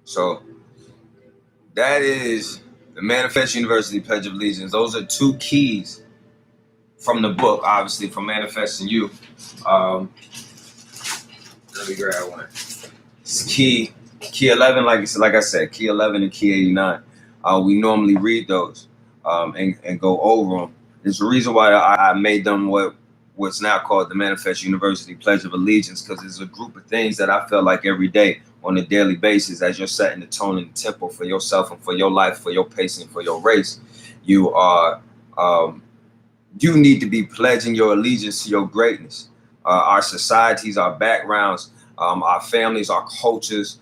So that is the Manifest University Pledge of Allegiance. Those are two keys from the book, obviously, from Manifesting You. Let me grab one. It's key 11, like I said, key 11 and key 89. We normally read those and go over them. There's a reason why I made them what's now called the Manifest University Pledge of Allegiance, because it's a group of things that I feel like every day on a daily basis, as you're setting the tone and the tempo for yourself and for your life, for your pacing, for your race, you are you need to be pledging your allegiance to your greatness. Our societies, our backgrounds, our families, our cultures,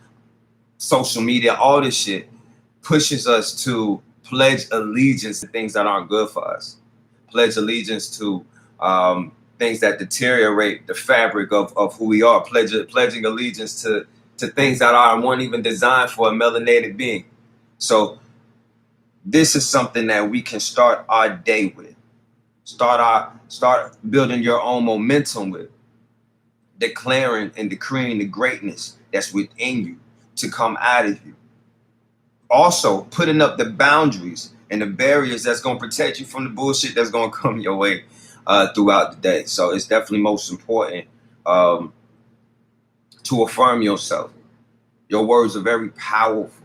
social media, all this shit pushes us to pledge allegiance to things that aren't good for us. Pledge allegiance to things that deteriorate the fabric of who we are. Pledging allegiance to things that weren't even designed for a melanated being. So this is something that we can start our day with. Start building your own momentum with. Declaring and decreeing the greatness that's within you to come out of you. Also, putting up the boundaries and the barriers that's going to protect you from the bullshit that's going to come your way throughout the day. So it's definitely most important to affirm yourself. Your words are very powerful.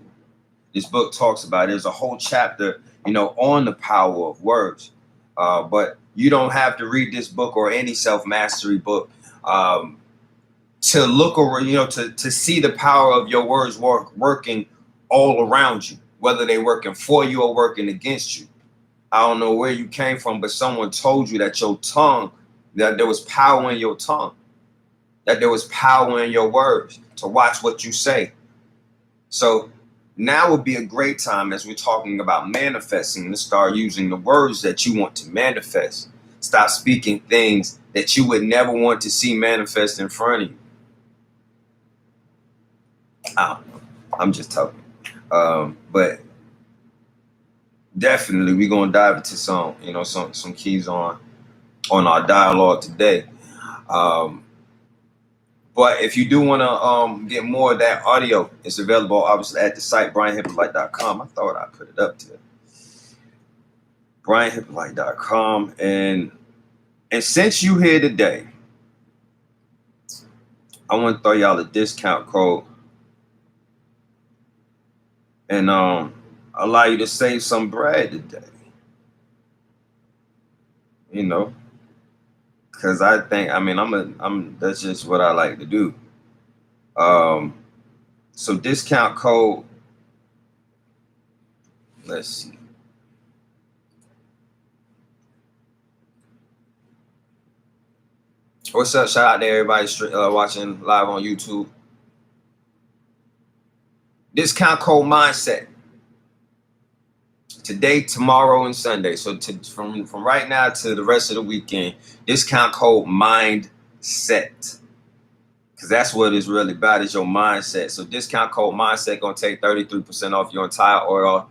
This book talks about it. There's a whole chapter, on the power of words. But you don't have to read this book or any self-mastery book to look over, to see the power of your words working all around you, whether they're working for you or working against you. I don't know where you came from, but someone told you that your tongue, that there was power in your tongue, that there was power in your words, to watch what you say. So now would be a great time, as we're talking about manifesting, to start using the words that you want to manifest. Stop speaking things that you would never want to see manifest in front of you. I don't know. I'm just talking. But definitely we're gonna dive into some keys on our dialogue today. But if you do want to get more of that audio, it's available obviously at the site brianhyppolite.com. I thought I put it up to brianhyppolite.com. And since you here today, I want to throw y'all a discount code and allow you to save some bread today. Because I think, that's just what I like to do. So discount code, let's see. What's up? Shout out to everybody watching live on YouTube. Discount code mindset. Today, tomorrow, and Sunday. So from right now to the rest of the weekend, discount code mindset. Because that's what it's really about, is your mindset. So discount code mindset going to take 33% off your entire order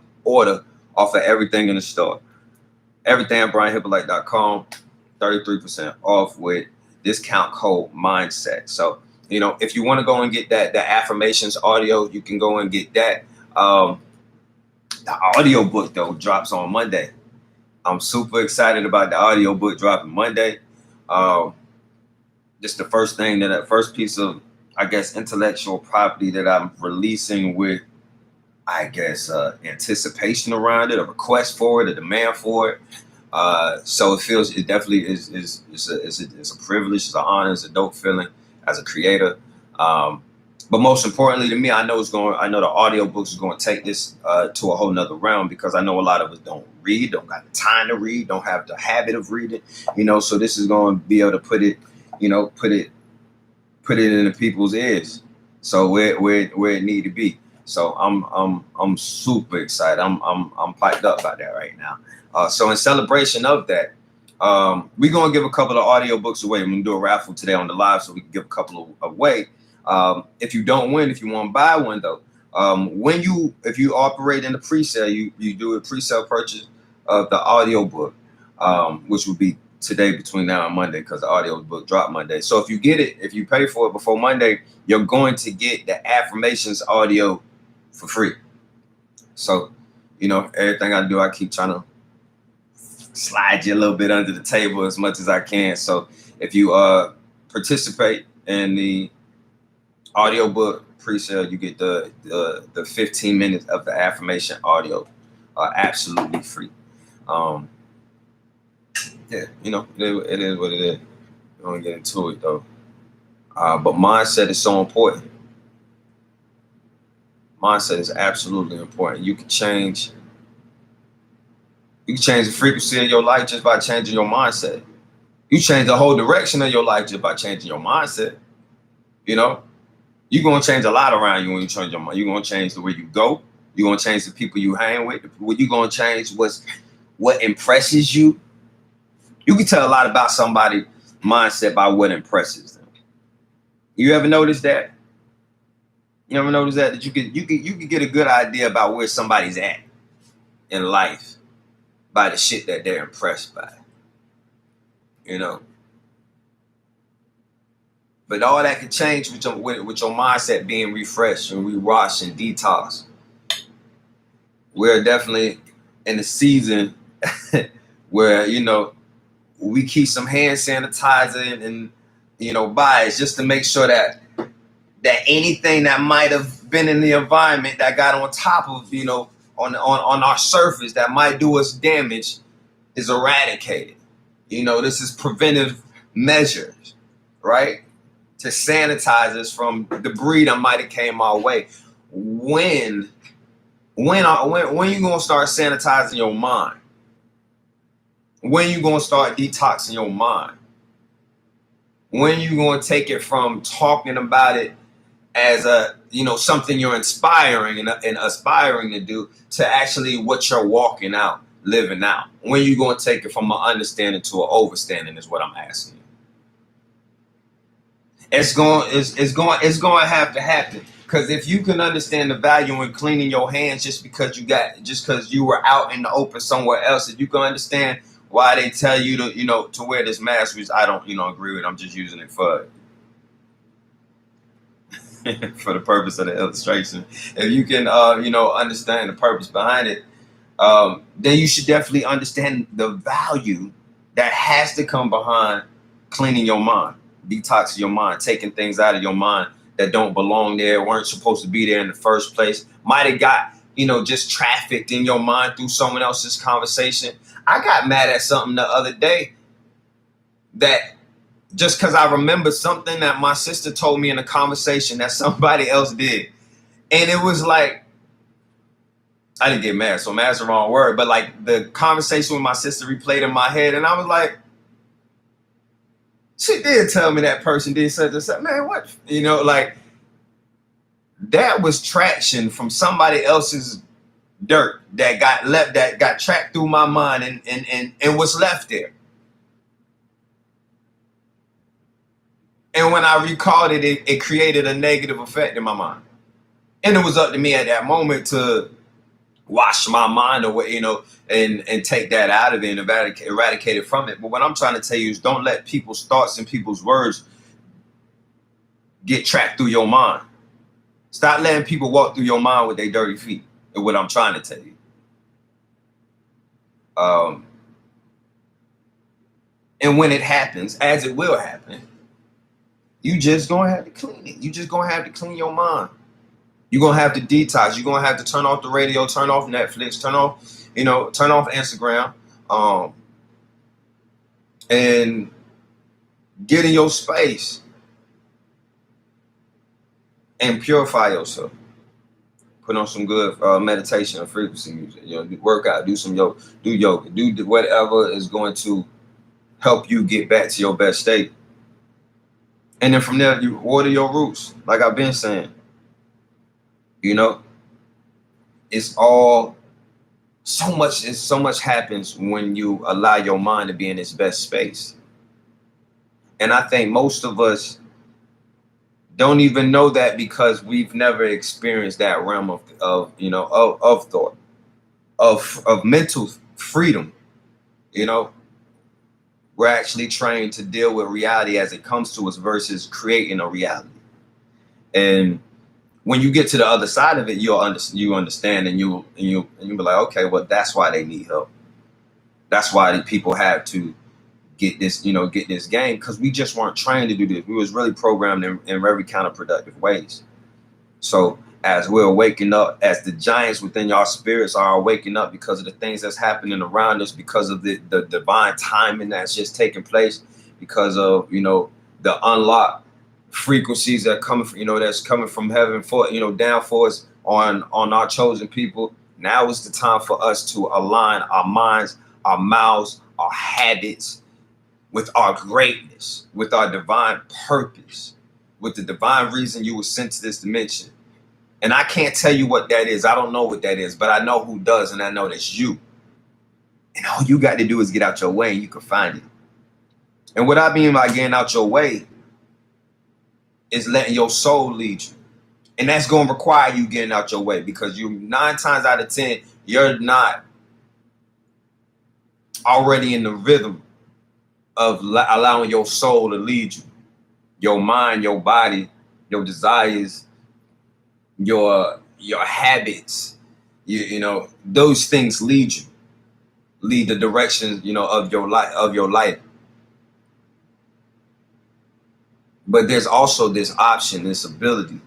off of everything in the store. Everything at brianhyppolite.com, 33% off with discount code mindset. So, if you want to go and get the affirmations audio, you can go and get that. The audio book, though, drops on Monday. I'm super excited about the audio book dropping Monday. Just the first piece of, I guess, intellectual property that I'm releasing with, I guess, anticipation around it, a request for it, a demand for it. So it definitely is a privilege, it's an honor, it's a dope feeling as a creator. But most importantly to me, I know the audiobooks is going to take this to a whole nother realm, because I know a lot of us don't read, don't got the time to read, don't have the habit of reading, so this is going to be able to put it into people's ears. So where it need to be. So I'm super excited. I'm piped up about that right now. So in celebration of that, we're going to give a couple of audiobooks away. I'm going to do a raffle today on the live, so we can give a couple away. If you don't win, if you want to buy one though, if you operate in the pre-sale, you do a pre-sale purchase of the audiobook, which will be today between now and Monday, because the audiobook dropped Monday. So if you pay for it before Monday, you're going to get the affirmations audio for free. So, you know, everything I do, I keep trying to slide you a little bit under the table as much as I can. So if you participate in the audiobook pre-sale, you get the 15 minutes of the affirmation audio absolutely free. Yeah, you know, it is what it is. I don't get into it though. But mindset is so important. Mindset is absolutely important. You can change the frequency of your life just by changing your mindset. You change the whole direction of your life just by changing your mindset. You know, you're gonna change a lot around you when you change your mind. You're gonna change the way you go. You're gonna change the people you hang with. You're gonna change what impresses you. You can tell a lot about somebody's mindset by what impresses them. You ever notice that? You ever notice that you could get a good idea about where somebody's at in life by the shit that they're impressed by. You know. But all that can change with your mindset being refreshed and rewashed and detoxed. We're definitely in a season where, you know, we keep some hand sanitizer and you know, by it just to make sure that anything that might have been in the environment that got on top of, you know, on our surface that might do us damage is eradicated. You know, this is preventive measures, right? To sanitize us from debris that might have came our way. When you gonna start sanitizing your mind? When you gonna start detoxing your mind? When you gonna take it from talking about it as a, you know, something you're inspiring and aspiring to do to actually what you're walking out, living out? When you gonna take it from an understanding to an overstanding is what I'm asking you. It's going to have to happen, because if you can understand the value in cleaning your hands just because you were out in the open somewhere else, if you can understand why they tell you to, you know, to wear this mask, which I don't, you know, agree with. I'm just using it for for the purpose of the illustration. If you can, you know, understand the purpose behind it, then you should definitely understand the value that has to come behind cleaning your mind, detoxing your mind, taking things out of your mind that don't belong there, weren't supposed to be there in the first place, might have got, you know, just trafficked in your mind through someone else's conversation. I got mad at something the other day that just because I remember something that my sister told me in a conversation that somebody else did. And it was like, I didn't get mad, so mad's the wrong word, but like the conversation with my sister replayed in my head, and I was like, she did tell me that person did such and such. Man, what? You know, like, that was traction from somebody else's dirt that got tracked through my mind and was left there. And when I recalled it, it created a negative effect in my mind. And it was up to me at that moment to wash my mind away, you know, and take that out of it and eradicate it from it. But what I'm trying to tell you is don't let people's thoughts and people's words get tracked through your mind. Stop letting people walk through your mind with their dirty feet, is what I'm trying to tell you. And when it happens, as it will happen, you just gonna have to clean it. You just gonna have to clean your mind. You're gonna have to detox. You're gonna have to turn off the radio, turn off Netflix, turn off Instagram, and get in your space and purify yourself. Put on some good meditation or frequency music. You know, work out, do some yoga, do whatever is going to help you get back to your best state. And then from there, you water your roots, like I've been saying. You know, so much happens when you allow your mind to be in its best space. And I think most of us don't even know that because we've never experienced that realm of thought, of mental freedom. You know, we're actually trained to deal with reality as it comes to us versus creating a reality. And when you get to the other side of it, you understand, and you'll be like, okay, well, that's why they need help. That's why the people have to get this, get this game, because we just weren't trained to do this. We was really programmed in very counterproductive ways. So as we're waking up, as the giants within your spirits are waking up because of the things that's happening around us, because of the divine timing that's just taking place, because of, the unlocked frequencies that coming from, that's coming from heaven for, down for us on our chosen people. Now is the time for us to align our minds, our mouths, our habits with our greatness, with our divine purpose, with the divine reason you were sent to this dimension. And I can't tell you what that is. I don't know what that is, but I know who does, and I know that's you. And all you got to do is get out your way, and you can find it. And what I mean by getting out your way is letting your soul lead you. And that's going to require you getting out your way, because 9 times out of 10, you're not already in the rhythm of allowing your soul to lead you. Your mind, your body, your desires, your habits, those things lead the direction, of your life. But there's also this option, this ability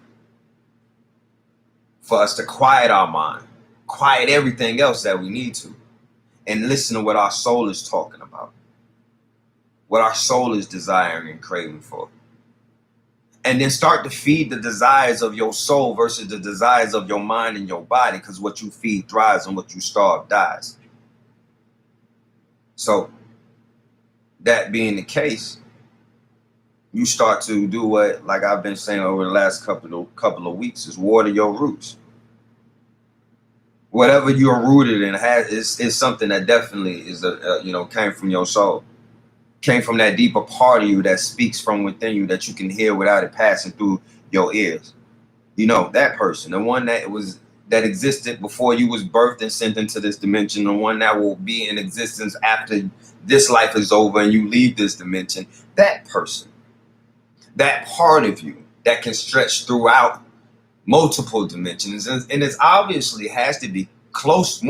for us to quiet our mind, quiet everything else that we need to, and listen to what our soul is talking about, what our soul is desiring and craving for. And then start to feed the desires of your soul versus the desires of your mind and your body, because what you feed thrives and what you starve dies. So that being the case, you start to do what, like I've been saying over the last couple of weeks, is water your roots. Whatever you're rooted in is something that definitely is came from your soul, came from that deeper part of you that speaks from within you, that you can hear without it passing through your ears. That person, the one that existed before you was birthed and sent into this dimension, the one that will be in existence after this life is over and you leave this dimension. That person, that part of you that can stretch throughout multiple dimensions, and it obviously has to be closely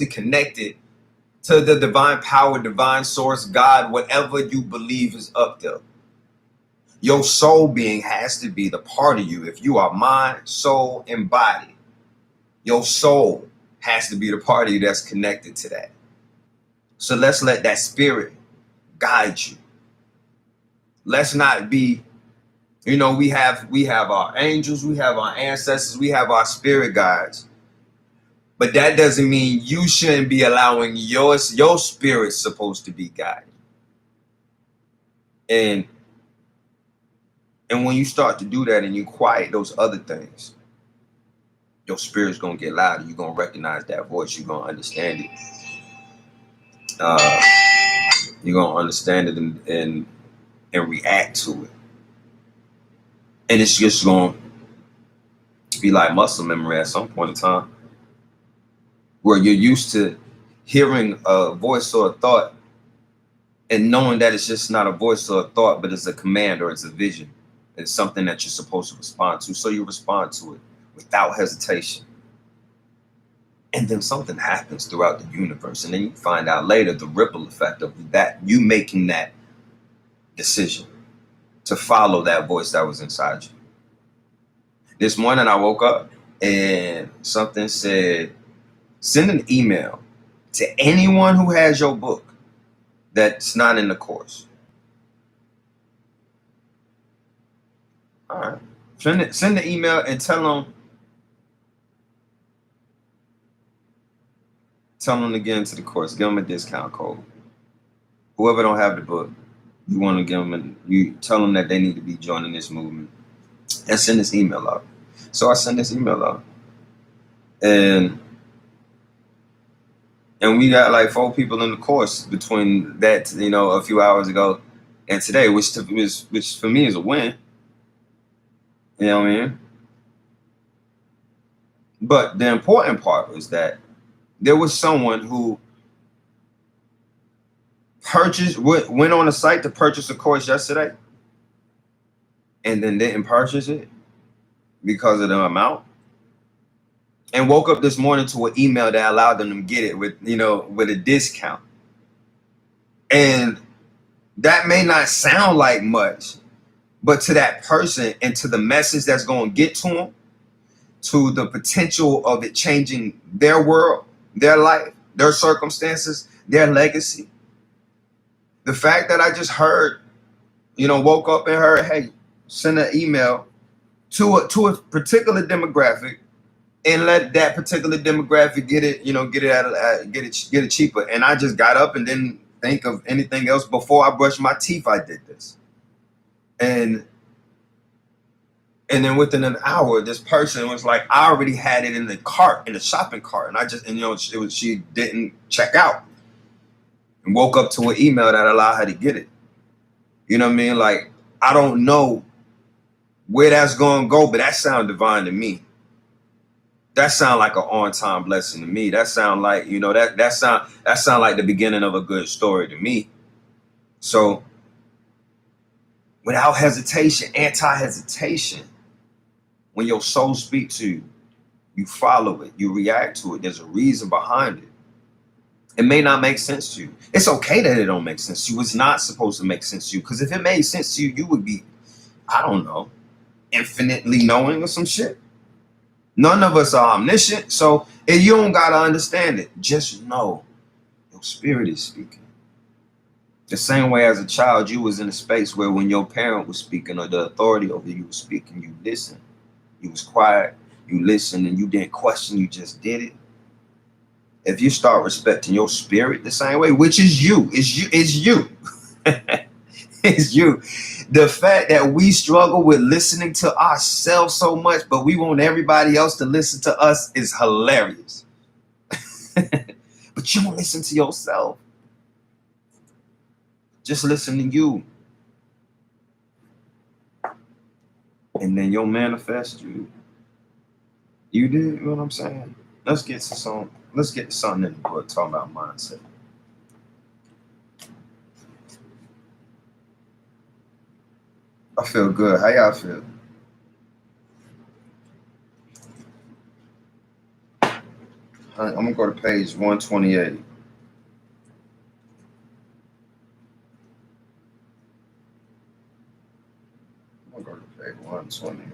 connected to the divine power, divine source, God, whatever you believe is up there. Your soul being has to be the part of you. If you are mind, soul, and body, your soul has to be the part of you that's connected to that. So let's let that spirit guide you. Let's not be, we have our angels, we have our ancestors, we have our spirit guides. But that doesn't mean you shouldn't be allowing your spirit supposed to be guided. And when you start to do that and you quiet those other things, your spirit's going to get louder. You're going to recognize that voice. You're going to understand it. You're going to understand it and react to it. And it's just going to be like muscle memory at some point in time, where you're used to hearing a voice or a thought and knowing that it's just not a voice or a thought, but it's a command or it's a vision. It's something that you're supposed to respond to. So you respond to it without hesitation. And then something happens throughout the universe. And then you find out later the ripple effect of that, you making that decision to follow that voice that was inside you. This morning I woke up and something said, send an email to anyone who has your book that's not in the course. All right. Send the email and tell them to get into the course. Give them a discount code. Whoever don't have the book, you want to give them, you tell them that they need to be joining this movement, and send this email out. So I send this email out, and we got like 4 people in the course between that, a few hours ago and today, which for me is a win. You know what I mean? But the important part was that there was someone who went on the site to purchase a course yesterday and then didn't purchase it. because of the amount, and woke up this morning to an email that allowed them to get it with, with a discount. And that may not sound like much, but to that person and to the message that's going to get to them, to the potential of it changing their world, their life, their circumstances, their legacy. The fact that I just heard, woke up and heard, hey, send an email to a particular demographic and let that particular demographic get it, get it cheaper. And I just got up and didn't think of anything else. Before I brushed my teeth, I did this. And then within an hour, this person was like, I already had it in the cart, in the shopping cart. And I just, she didn't check out and woke up to an email that allowed her to get it. You know what I mean? Like, I don't know where that's going to go, but that sound divine to me. That sound like an on-time blessing to me. That sound like, that sound like the beginning of a good story to me. So without hesitation, anti-hesitation, when your soul speaks to you, you follow it, you react to it. There's a reason behind it. It may not make sense to you. It's okay that it don't make sense to you. It's not supposed to make sense to you. Because if it made sense to you, you would be, I don't know, infinitely knowing or some shit. None of us are omniscient. So if you don't got to understand it, just know your spirit is speaking. The same way as a child, you was in a space where when your parent was speaking or the authority over you was speaking, you listened. You was quiet, you listened, and you didn't question, you just did it. If you start respecting your spirit the same way, which is you, it's you. It's you. The fact that we struggle with listening to ourselves so much, but we want everybody else to listen to us is hilarious. But you don't listen to yourself. Just listen to you. And then you'll manifest you. You did what I'm saying? Let's get to something in the book talking about mindset. I feel good. How y'all feel? I'm gonna go to page 128. I'm gonna go to page 128.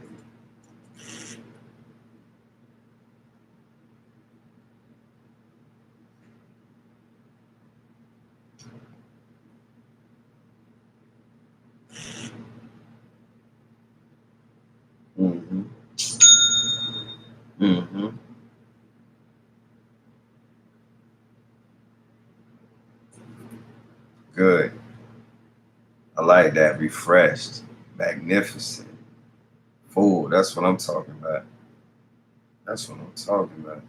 Mm-hmm. Mm-hmm. Good. I like that. Refreshed. Magnificent. Full. That's what I'm talking about. That's what I'm talking about.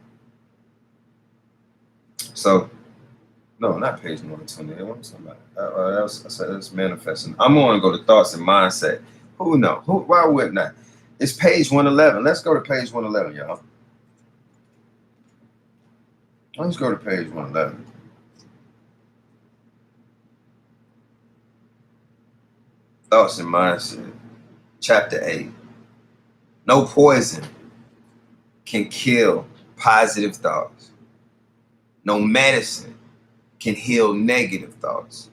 So, no, not page 128. What I'm talking about? I said it's manifesting. I'm going to go to thoughts and mindset. Who knows? Why wouldn't I? It's page 111. Let's go to page 111, y'all. Let's go to page 111. Thoughts and mindset. Chapter 8. No poison can kill positive thoughts. No medicine can heal negative thoughts.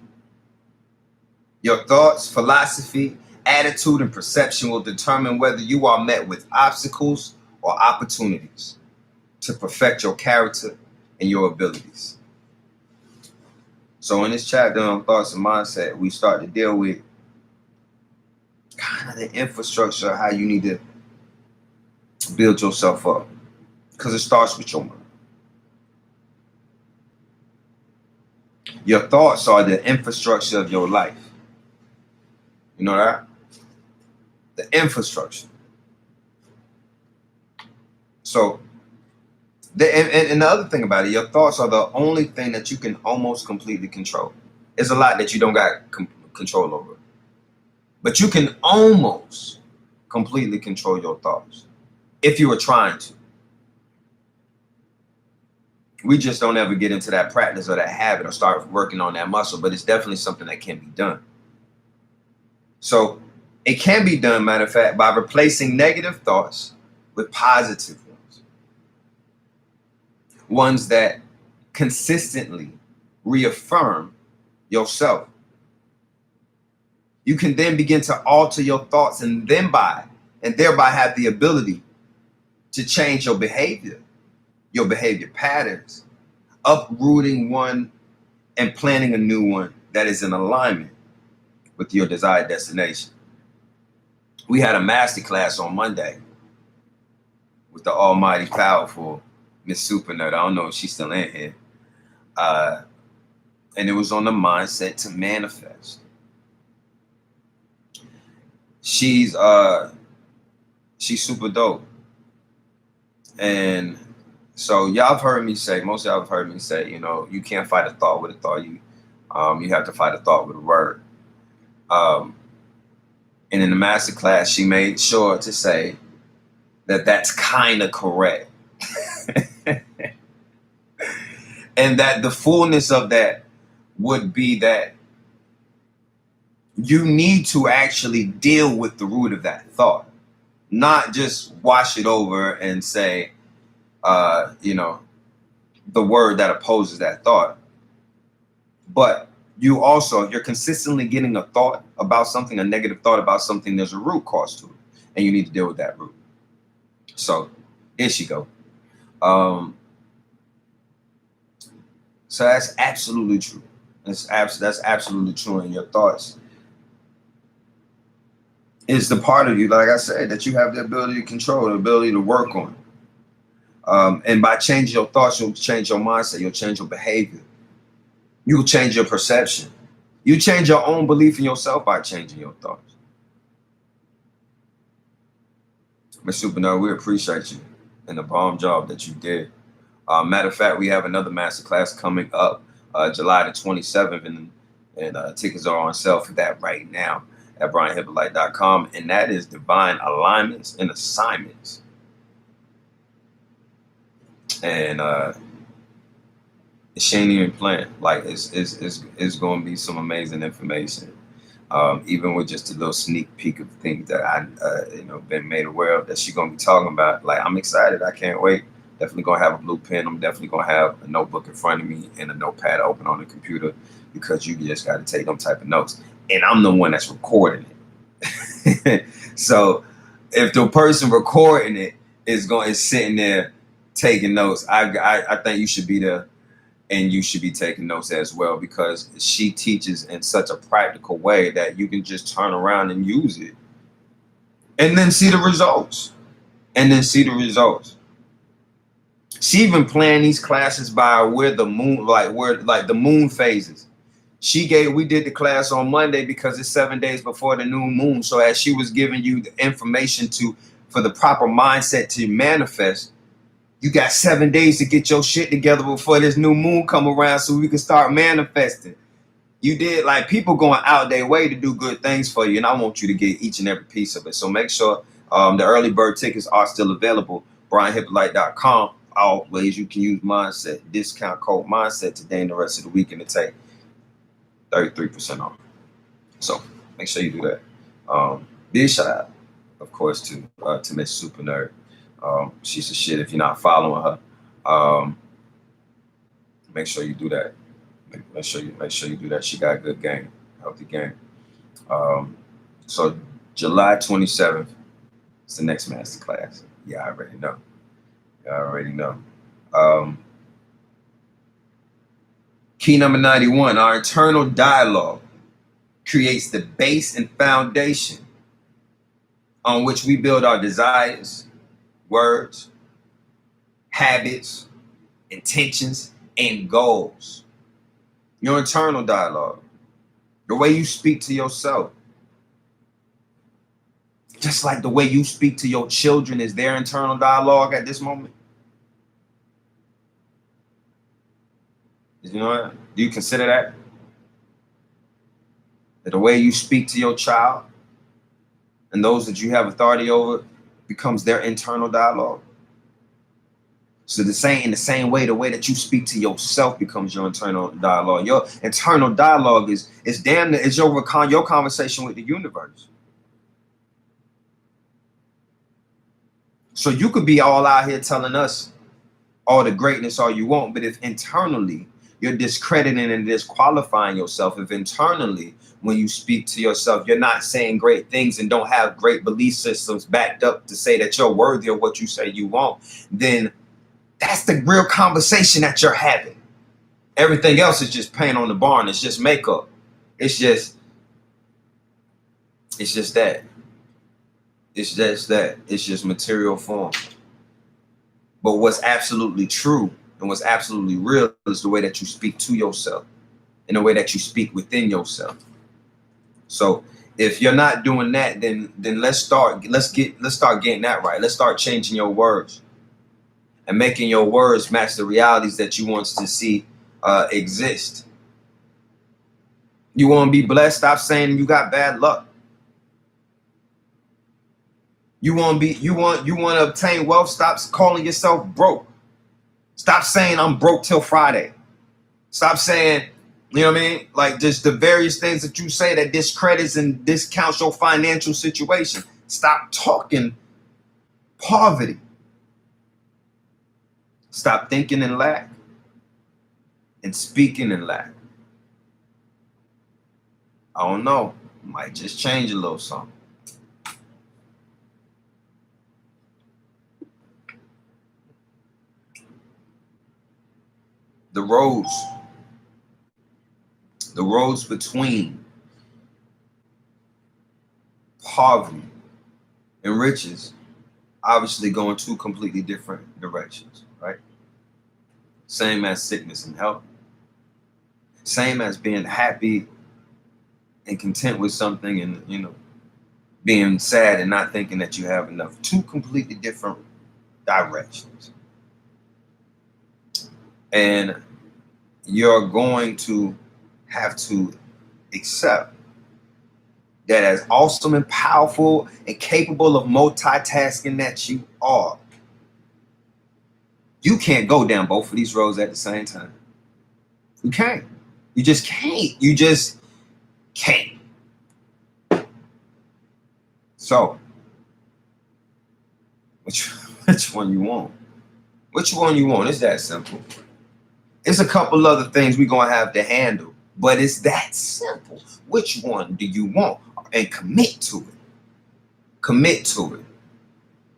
Your thoughts, philosophy, attitude, and perception will determine whether you are met with obstacles or opportunities to perfect your character and your abilities. So in this chapter on thoughts and mindset, we start to deal with kind of the infrastructure of how you need to build yourself up. Because it starts with your mind. Your thoughts are the infrastructure of your life. You know that? The infrastructure. So, and the other thing about it, your thoughts are the only thing that you can almost completely control. There's a lot that you don't got control over. But you can almost completely control your thoughts if you were trying to. We just don't ever get into that practice or that habit or start working on that muscle, but it's definitely something that can be done. So it can be done, matter of fact, by replacing negative thoughts with positive ones. Ones that consistently reaffirm yourself. You can then begin to alter your thoughts and thereby have the ability to change your behavior patterns, uprooting one and planting a new one that is in alignment with your desired destination. We had a masterclass on Monday with the almighty powerful Miss Supernerd. I don't know if she's still in here. And it was on the mindset to manifest. She's super dope. And so y'all have heard me say, most of y'all have heard me say, you know, you can't fight a thought with a thought. You have to fight a thought with a word. And in the masterclass, she made sure to say that that's kind of correct. And that the fullness of that would be that you need to actually deal with the root of that thought, not just wash it over and say, you know, the word that opposes that thought. But you also, if you're consistently getting a thought about something, a negative thought about something, there's a root cause to it, and you need to deal with that root. So here she go. So that's absolutely true. That's absolutely true. And your thoughts is the part of you, like I said, that you have the ability to control, the ability to work on. And by changing your thoughts, you'll change your mindset, you'll change your behavior, you'll change your perception. You change your own belief in yourself by changing your thoughts. Ms. Supernova, we appreciate you and the bomb job that you did. Matter of fact, we have another masterclass coming up July the 27th, and tickets are on sale for that right now at BrianHyppolite.com, and that is divine alignments and assignments. And she ain't even playing. Like it's going to be some amazing information. Even with just a little sneak peek of things that I been made aware of that she's going to be talking about. Like, I'm excited. I can't wait. Definitely going to have a blue pen. I'm definitely going to have a notebook in front of me and a notepad open on the computer, because you just got to take them type of notes. And I'm the one that's recording it. So if the person recording it is sitting there taking notes, I think you should be there, and you should be taking notes as well, because she teaches in such a practical way that you can just turn around and use it and then see the results. She even planned these classes by where the moon, like the moon phases. We did the class on Monday because it's 7 days before the new moon. So as she was giving you the information for the proper mindset to manifest, you got 7 days to get your shit together before this new moon come around so we can start manifesting. You did, like, people going out their way to do good things for you, and I want you to get each and every piece of it. So make sure the early bird tickets are still available. BrianHyppolite.com. Always you can use mindset, discount code mindset today and the rest of the week, and it take 33% off. So make sure you do that. Big shout out, of course, to Miss Supernerd. She's a shit. If you're not following her, make sure you do that. Make sure you do that. She got a good game, healthy game. So July 27th is the next masterclass. Yeah, I already know. Key number 91, our internal dialogue creates the base and foundation on which we build our desires, words, habits, intentions, and goals. Your internal dialogue, the way you speak to yourself, just like the way you speak to your children is their internal dialogue at this moment. You know what? Do you consider that? That the way you speak to your child and those that you have authority over becomes their internal dialogue? So in the same way, the way that you speak to yourself becomes your internal dialogue. Your internal dialogue is your conversation with the universe. So you could be all out here telling us all the greatness all you want, but if internally you're discrediting and disqualifying yourself, if internally when you speak to yourself you're not saying great things and don't have great belief systems backed up to say that you're worthy of what you say you want, then that's the real conversation that you're having. Everything else is just paint on the barn. It's just makeup. It's just that. It's just that. It's just material form. But what's absolutely true and what's absolutely real is the way that you speak to yourself and the way that you speak within yourself. So if you're not doing that, then let's start getting that right. Let's start changing your words and making your words match the realities that you want to see exist. You want to be blessed? Stop saying you got bad luck. You want to obtain wealth? Stop calling yourself broke. Stop saying I'm broke till Friday. Stop saying, you know what I mean? Like just the various things that you say that discredits and discounts your financial situation. Stop talking poverty. Stop thinking in lack and speaking in lack. I don't know. Might just change a little something. The roads between poverty and riches obviously go in two completely different directions, right? Same as sickness and health. Same as being happy and content with something and, you know, being sad and not thinking that you have enough. Two completely different directions. And you're going to have to accept that as awesome and powerful and capable of multitasking that you are, you can't go down both of these roads at the same time. You can't. You just can't. You just can't. So, which one you want? Which one you want? It's that simple. It's a couple other things we're going to have to handle, but it's that simple. Which one do you want? And commit to it. Commit to it.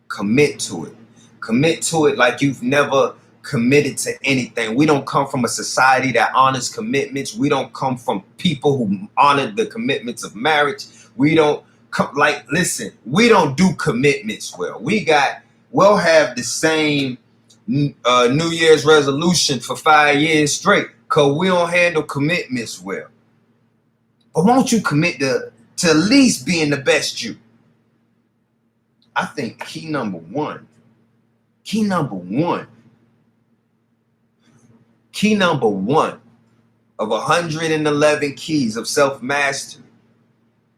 Commit to it. Commit to it like you've never committed to anything. We don't come from a society that honors commitments. We don't come from people who honor the commitments of marriage. We don't come, like, listen, we don't do commitments well. We'll have the same New Year's resolution for 5 years straight because we don't handle commitments well. But won't you commit to at least being the best you? I think key number one of 111 keys of self-mastery,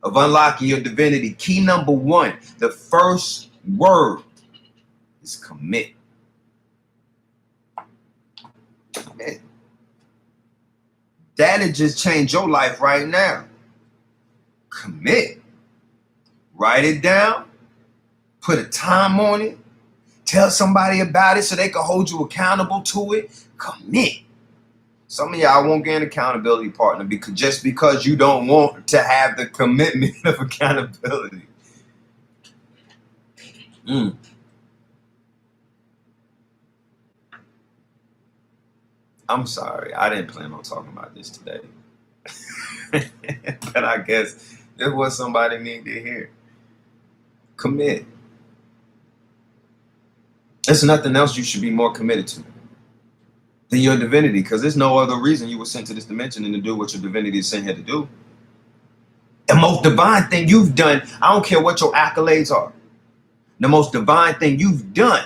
of unlocking your divinity, key number one, the first word is commit. Commit. That'll just change your life right now. Commit. Write it down. Put a time on it. Tell somebody about it so they can hold you accountable to it. Commit. Some of y'all won't get an accountability partner because you don't want to have the commitment of accountability. I'm sorry. I didn't plan on talking about this today. But I guess it was somebody needed to hear. Commit. There's nothing else you should be more committed to than your divinity, because there's no other reason you were sent to this dimension than to do what your divinity is sent here to do. The most divine thing you've done, I don't care what your accolades are, the most divine thing you've done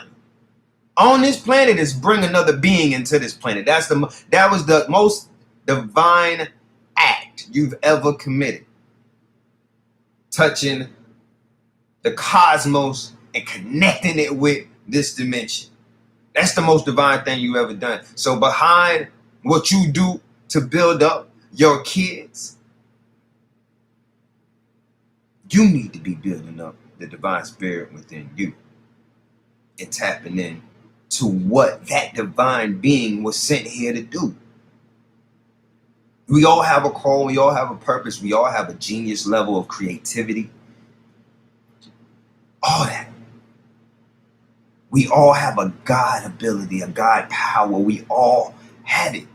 on this planet is bring another being into this planet. That was the most divine act you've ever committed. Touching the cosmos and connecting it with this dimension. That's the most divine thing you've ever done. So behind what you do to build up your kids, you need to be building up the divine spirit within you. and tapping in to what that divine being was sent here to do. We all have a call, we all have a purpose, we all have a genius level of creativity. All that. We all have a God ability, a God power. We all have it.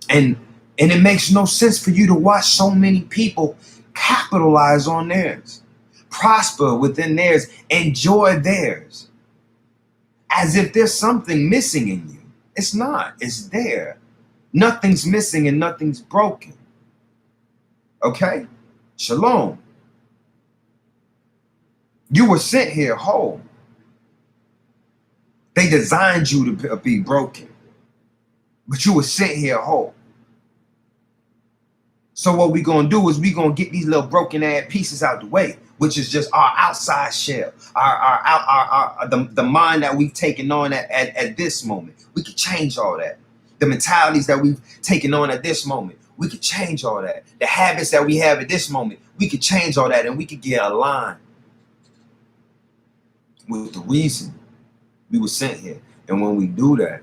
And it makes no sense for you to watch so many people capitalize on theirs, prosper within theirs, enjoy theirs, as if there's something missing in you. It's not. It's there. Nothing's missing and nothing's broken. Okay? Shalom. You were sent here whole. They designed you to be broken, but you were sent here whole. So what we're going to do is we're going to get these little broken ass pieces out the way, which is just our outside shell, the mind that we've taken on at this moment. We could change all that. The mentalities that we've taken on at this moment, we could change all that. The habits that we have at this moment, we could change all that, and we could get aligned with the reason we were sent here. And when we do that,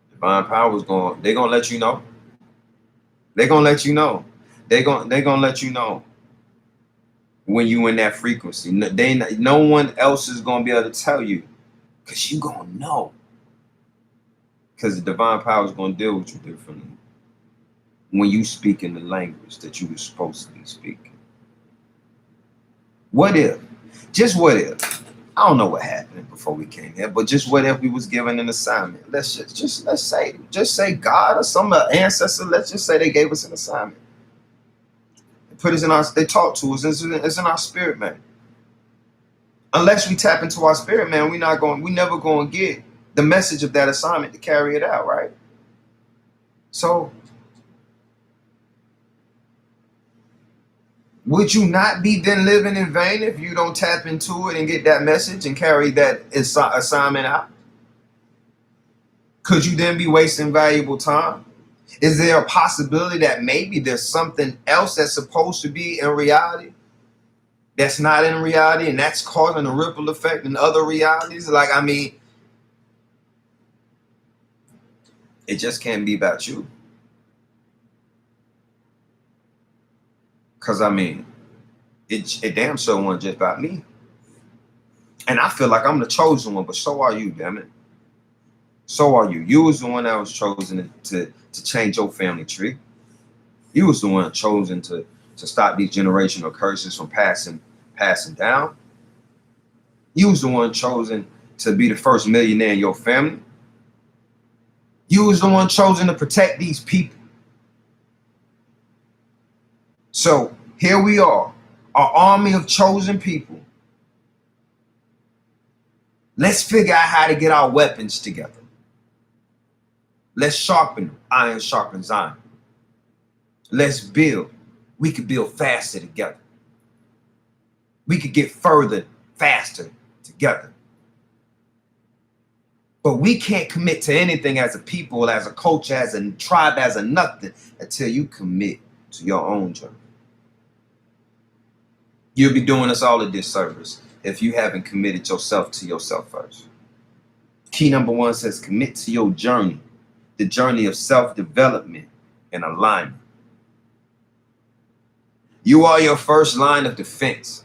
divine power is they're gonna let you know. They're gonna let you know. They're gonna let you know when you in that frequency. No one else is gonna be able to tell you, because you gonna know. Because the divine power is gonna deal with you differently when you speak in the language that you were supposed to be speaking. What if? Just what if? I don't know what happened before we came here, but just what if we was given an assignment? Let's say God or some ancestor. Let's just say they gave us an assignment. They put us in they talk to us. It's in our spirit, man. Unless we tap into our spirit, man, we never going to get the message of that assignment to carry it out, right? So, would you not be then living in vain if you don't tap into it and get that message and carry that assignment out? Could you then be wasting valuable time? Is there a possibility that maybe there's something else that's supposed to be in reality that's not in reality, and that's causing a ripple effect in other realities? Like, I mean, it just can't be about you. Because, I mean, it damn sure wasn't just about me. And I feel like I'm the chosen one, but so are you, damn it. So are you. You was the one that was chosen to change your family tree. You was the one chosen to stop these generational curses from passing down. You was the one chosen to be the first millionaire in your family. You was the one chosen to protect these people. So here we are, our army of chosen people. Let's figure out how to get our weapons together. Let's sharpen them. Iron sharpens iron. Let's build. We could build faster together. We could get further, faster together. But we can't commit to anything as a people, as a culture, as a tribe, as a nothing, until you commit to your own journey. You'll be doing us all a disservice if you haven't committed yourself to yourself first. Key number 1 says commit to your journey, the journey of self-development and alignment. You are your first line of defense.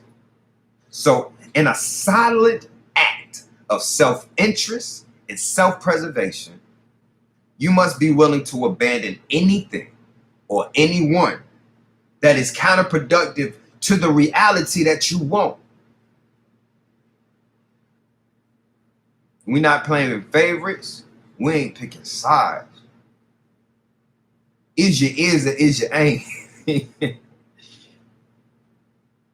So in a solid act of self-interest and self-preservation, you must be willing to abandon anything or anyone that is counterproductive to the reality that you want. We're not playing favorites. We ain't picking sides. Is you is or is you ain't.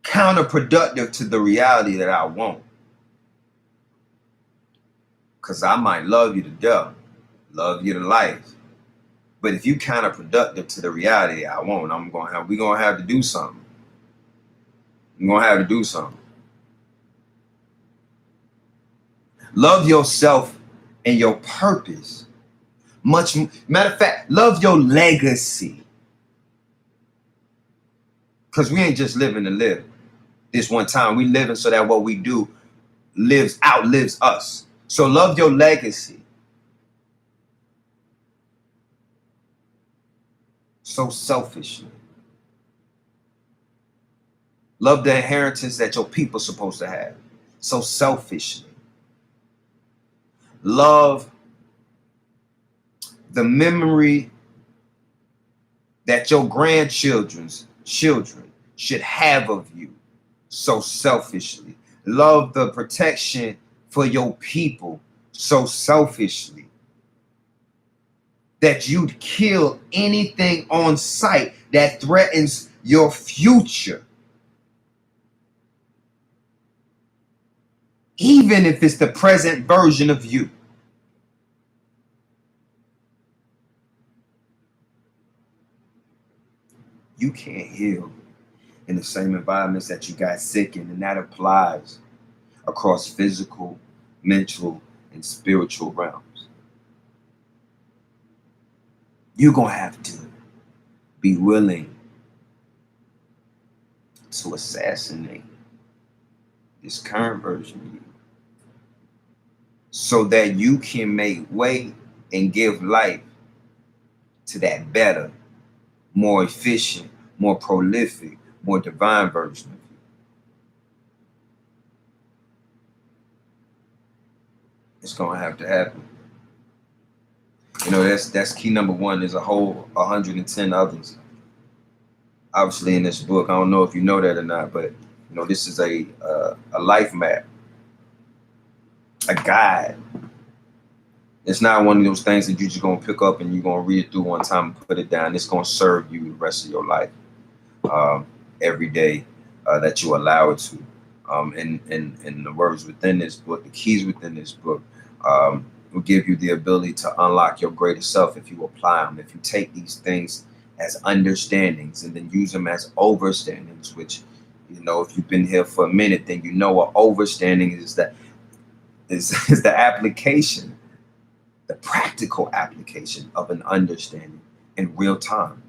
Counterproductive to the reality that I want. Because I might love you to death, love you to life. But if you counterproductive to the reality I want, we're gonna have to do something. We're gonna have to do something. Love yourself and your purpose. Matter of fact, love your legacy. Because we ain't just living to live. this one time. We living so that what we do outlives us. So love your legacy so selfishly. Love the inheritance that your people supposed to have so selfishly. Love the memory that your grandchildren's children should have of you so selfishly. Love the protection for your people so selfishly that you'd kill anything on sight that threatens your future, even if it's the present version of you. You can't heal in the same environments that you got sick in, and that applies across physical, mental, and spiritual realms. You're going to have to be willing to assassinate this current version of you so that you can make way and give life to that better, more efficient, more prolific, more divine version of you. It's going to have to happen. You know, that's key number one. There's a whole 110 others, obviously, in this book. I don't know if you know that or not, but you know, this is a life map, a guide. It's not one of those things that you're just gonna pick up and you're gonna read it through one time and put it down. It's gonna serve you the rest of your life, every day that you allow it to. And the words within this book, the keys within this book, will give you the ability to unlock your greater self if you apply them. If you take these things as understandings and then use them as overstandings, which, you know, if you've been here for a minute, then you know what overstanding is. That is the application, the practical application of an understanding in real time.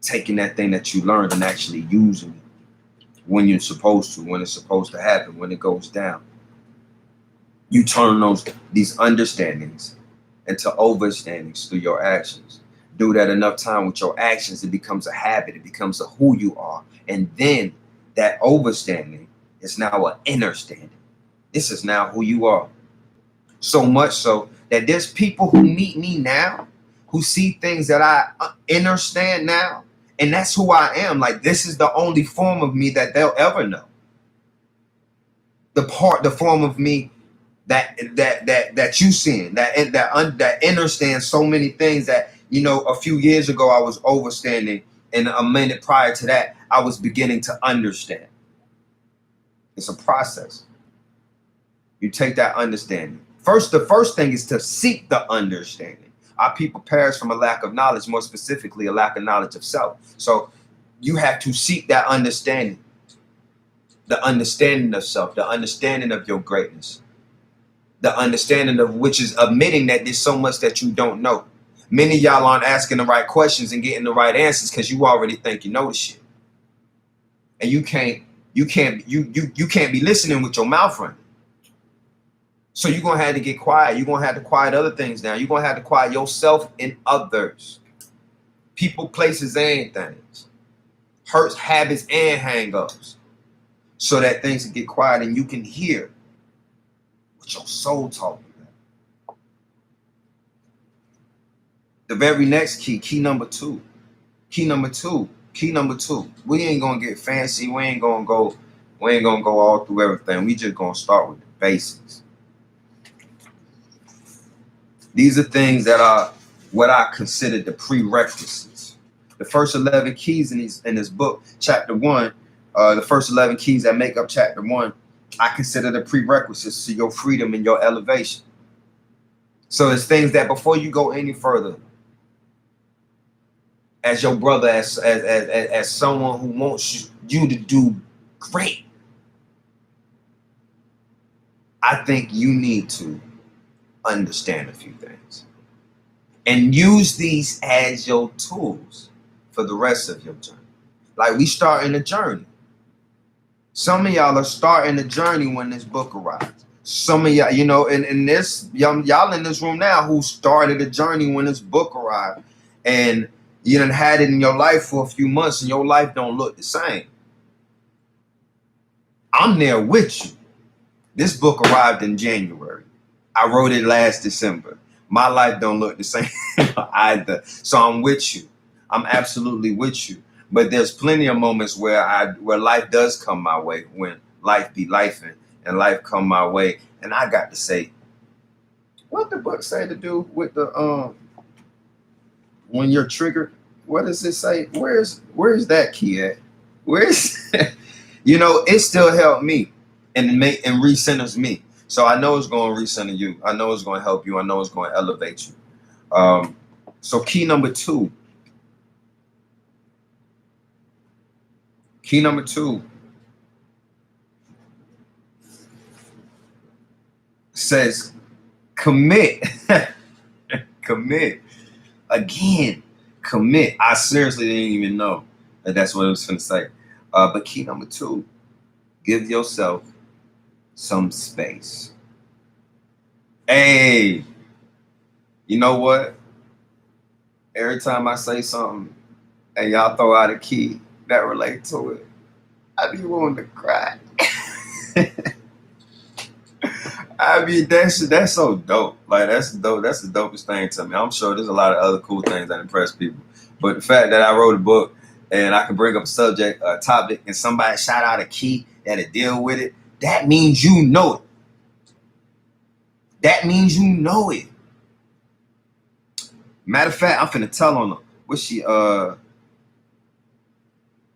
Taking that thing that you learned and actually using it when you're supposed to, when it's supposed to happen, when it goes down. You turn these understandings into overstandings through your actions. Do that enough time with your actions, it becomes a habit, it becomes a who you are. And then that overstanding is now an understanding. This is now who you are. So much so that there's people who meet me now who see things that I understand now, and that's who I am. Like, this is the only form of me that they'll ever know. The form of me that you seeing, that understands so many things that, you know, a few years ago I was overstanding, and a minute prior to that I was beginning to understand. It's a process. You take that understanding. The first thing is to seek the understanding. Our people perish from a lack of knowledge, more specifically a lack of knowledge of self. So you have to seek that understanding, the understanding of self, the understanding of your greatness, the understanding of which is admitting that there's so much that you don't know. Many of y'all aren't asking the right questions and getting the right answers because you already think you know the shit. And you can't be listening with your mouth running. So you're gonna have to get quiet. You're gonna have to quiet other things down. You're gonna have to quiet yourself and others. People, places, and things. Hurts, habits, and hang-ups. So that things can get quiet and you can hear what your soul talking about. The very next key number two. Key number two. We ain't gonna get fancy. We ain't gonna go all through everything. We just gonna start with the basics. These are things that are what I consider the prerequisites. The first 11 keys in this book, chapter 1, the first 11 keys that make up chapter 1, I consider the prerequisites to your freedom and your elevation. So it's things that before you go any further, as your brother, as someone who wants you to do great, I think you need to understand a few things and use these as your tools for the rest of your journey. Like, we start in a journey. Some of y'all are starting the journey when this book arrives. Some of y'all, you know, and this y'all in this room now who started the journey when this book arrived, and you done had it in your life for a few months, and your life don't look the same. I'm there with you. This book arrived in January. I wrote it last December. My life don't look the same either. So I'm with you. I'm absolutely with you. But there's plenty of moments where life does come my way, when life be lifing and life come my way, and I got to say, what the book say to do with the when you're triggered? What does it say? Where's that key at? Where's you know, it still helped me and recenters me. So I know it's going to recenter you. I know it's going to help you. I know it's going to elevate you. So key number two. Key number two says commit. Commit. Again, commit. I seriously didn't even know that that's what it was going to say. But key number two, give yourself some space. Hey, you know what? Every time I say something and y'all throw out a key that relate to it, I be wanting to cry. I mean, that's so dope. Like, that's dope. That's the dopest thing to me. I'm sure there's a lot of other cool things that impress people, but the fact that I wrote a book and I can bring up a subject, a topic, and somebody shout out a key that'll deal with it, that means you know it. That means you know it. Matter of fact, I'm finna tell on her. What's she?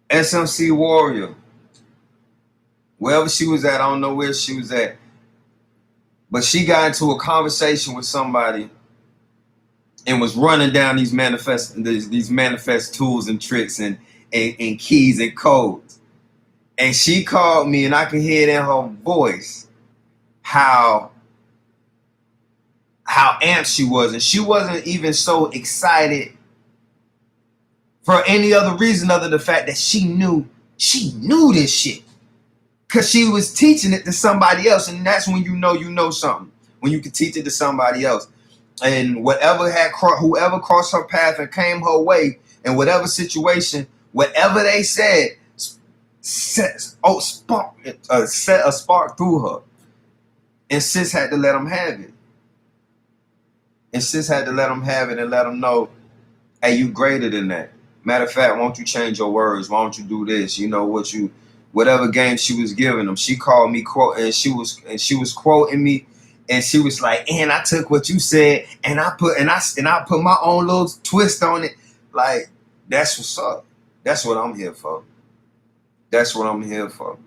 SMC Warrior. Wherever she was at, I don't know where she was at. But she got into a conversation with somebody and was running down these manifest tools and tricks and keys and codes. And she called me, and I could hear it in her voice how amped she was. And she wasn't even so excited for any other reason other than the fact that she knew this shit. Because she was teaching it to somebody else. And that's when you know something. When you can teach it to somebody else. And whoever crossed her path and came her way in whatever situation, whatever they said, set a spark through her. And sis had to let them have it. And sis had to let them have it and let them know, hey, you greater than that. Matter of fact, why don't you change your words? Why don't you do this? You know whatever game she was giving them. She called me and she was quoting me, and she was like, and I took what you said and I put my own little twist on it. Like, that's what's up. That's what I'm here for. That's what I'm here for.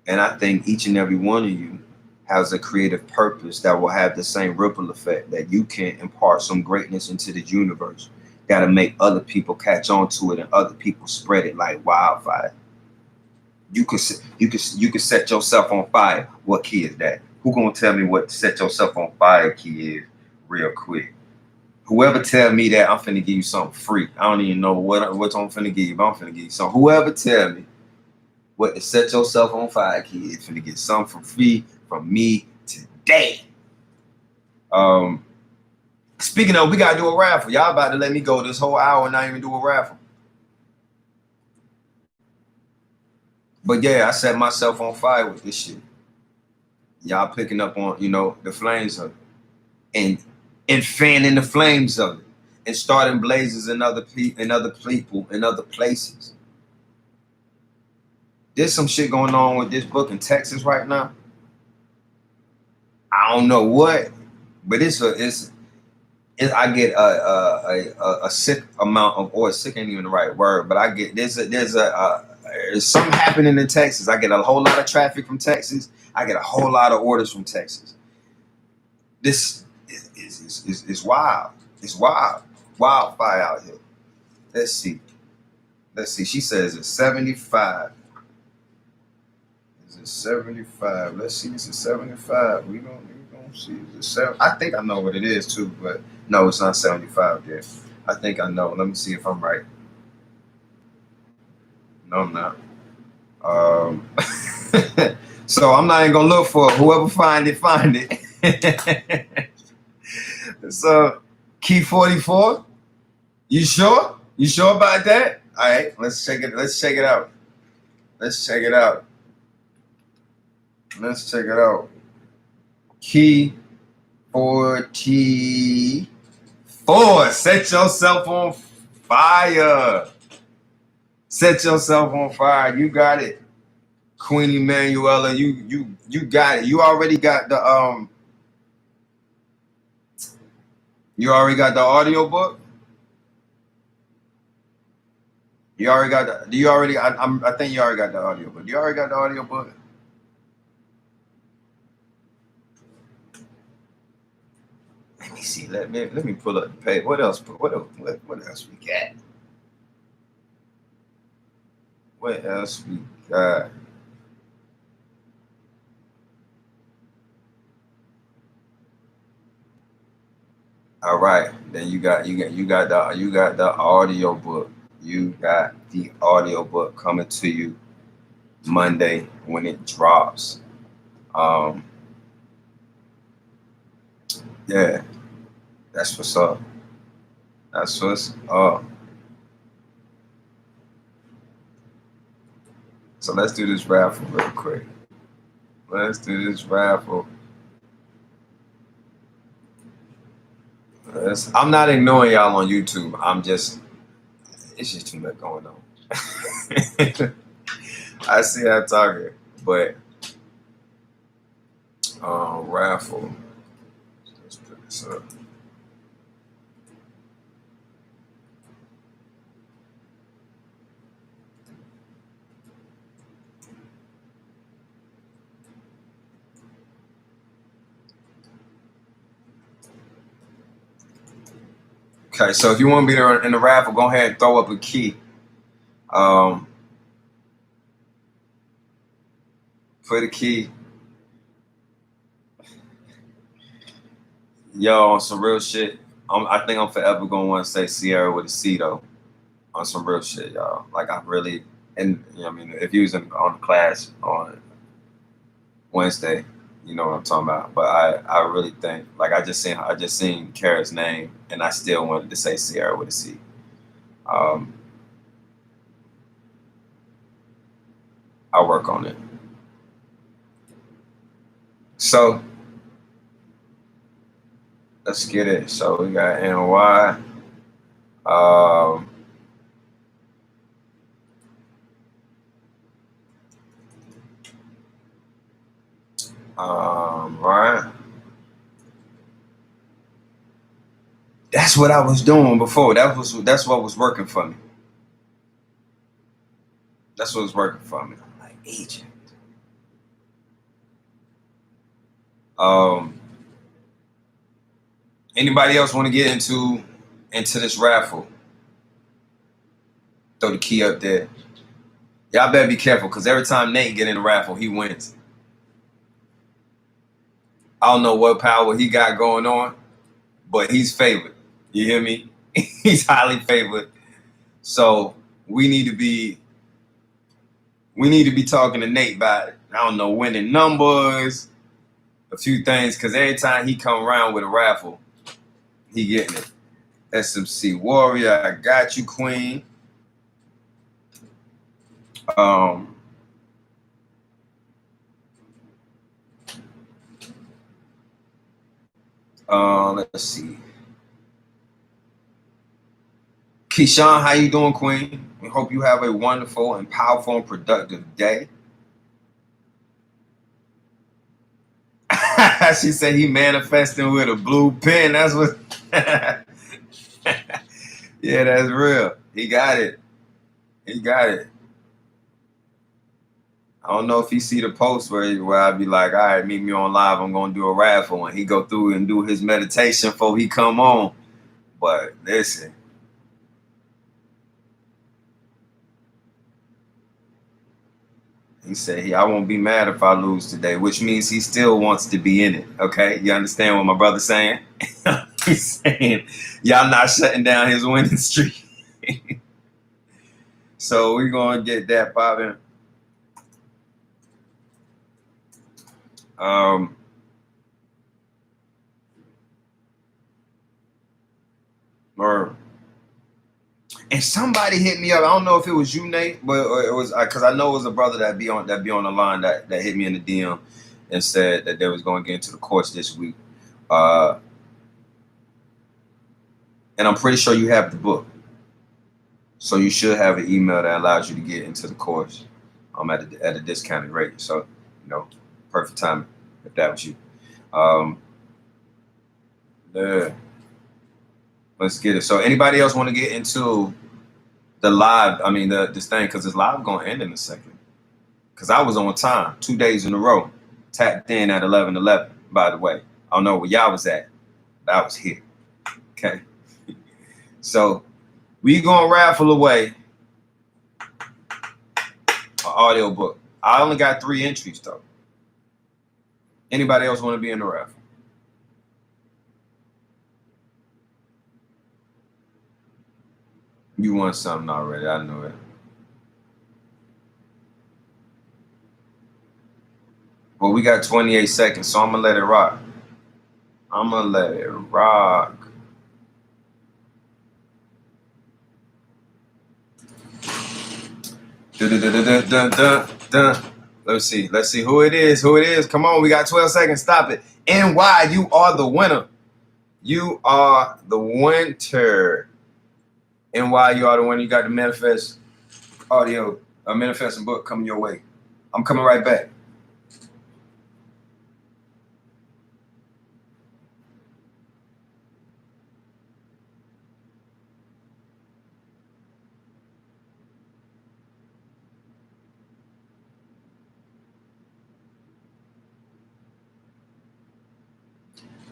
And I think each and every one of you has a creative purpose that will have the same ripple effect, that you can impart some greatness into the universe that'll make other people catch on to it and other people spread it like wildfire. You could set yourself on fire. What key is that? Who gonna tell me what set yourself on fire key is real quick? Whoever tell me that, I'm finna give you something free. I don't even know what I'm finna give you, but I'm finna give you something. Whoever tell me what to set yourself on fire key is finna get something for free from me today. Speaking of, we gotta do a raffle. Y'all about to let me go this whole hour and not even do a raffle. But yeah, I set myself on fire with this shit. Y'all picking up on, the flames of it. And fanning the flames of it. And starting blazes in other people, in other places. There's some shit going on with this book in Texas right now. I don't know what, but I get a sick amount of, or sick ain't even the right word, but I get there's something happening in Texas. I get a whole lot of traffic from Texas. I get a whole lot of orders from Texas. This is wild. It's wild. Wildfire out here. Let's see. She says it's 75. Is it 75? Let's see. It's a 75. We gonna see. Is it 7? I think I know what it is too, but no, it's not 75 yet. I think I know. Let me see if I'm right. No, I'm not. Um, so I'm not even gonna look for it. Whoever find it, find it. So key 44. You sure? You sure about that? All right, let's check it. Let's check it out. Let's check it out. Let's check it out. Key 44. Set yourself on fire. Set yourself on fire. You got it, Queen Emanuela. You got it. You already got the You already got the audio book. You already got the. Do you already? I think you already got the audio book. Do you already got the audio book? Let me see. Let me pull up the page. What else? What else we got? What else we got? All right. Then you got the audio book. You got the audio book coming to you Monday when it drops. Yeah, that's what's up. That's what's up. So let's do this raffle real quick. Let's do this raffle. I'm not ignoring y'all on YouTube. It's just too much going on. I see how talking, but raffle. Let's put this up. Okay, so if you want to be there in the raffle, go ahead and throw up a key. For the key. Yo, on some real shit. I think I'm forever gonna want to say Sierra with a C though. On some real shit, y'all. Like I really, and you know, what I mean, if you was on the class on Wednesday, you know what I'm talking about. But I really think, like I just seen Kara's name, and I still wanted to say Sierra with a C. I'll work on it. So let's get it. So we got NY. Right. That's what I was doing before. That's what was working for me. That's what was working for me. I'm like Egypt. Anybody else want to get into this raffle? Throw the key up there. Y'all better be careful because every time Nate get in the raffle, he wins. I don't know what power he got going on, but he's favored. You hear me? He's highly favored. So we need to be talking to Nate about, I don't know, winning numbers, a few things, because every time he come around with a raffle, he getting it. SMC Warrior, I got you, Queen. Let's see. Keyshawn, how you doing, Queen? We hope you have a wonderful and powerful and productive day. She said he manifesting with a blue pen. That's what. Yeah, that's real. He got it. He got it. I don't know if he see the post where I'd be like, all right, meet me on live. I'm gonna do a raffle, and he go through and do his meditation before he come on. But listen. He said, I won't be mad if I lose today, which means he still wants to be in it. Okay? You understand what my brother's saying? He's saying, y'all not shutting down his winning streak. So we're going to get that popping. Um, or and somebody hit me up. I don't know if it was you, Nate, but it was because I know it was a brother that be on the line that hit me in the DM and said that they was going to get into the course this week. And I'm pretty sure you have the book, so you should have an email that allows you to get into the course at a discounted rate. So perfect timing if that was you. Yeah, let's get it. So anybody else want to get into the live? I mean, this thing, because it's live going to end in a second. Because I was on time 2 days in a row, tapped in at 11:11. By the way, I don't know where y'all was at, but I was here. Okay, so we gonna raffle away an audio book. I only got 3 entries though. Anybody else want to be in the raffle? You won something already. I know it. Well, we got 28 seconds, so I'm gonna let it rock. I'm gonna let it rock. Let's see who it is. Come on, we got 12 seconds. Stop it. NY, you are the winner. You are the winner. NY, you are the winner. You got the Manifest audio, Manifesting book coming your way. I'm coming right back.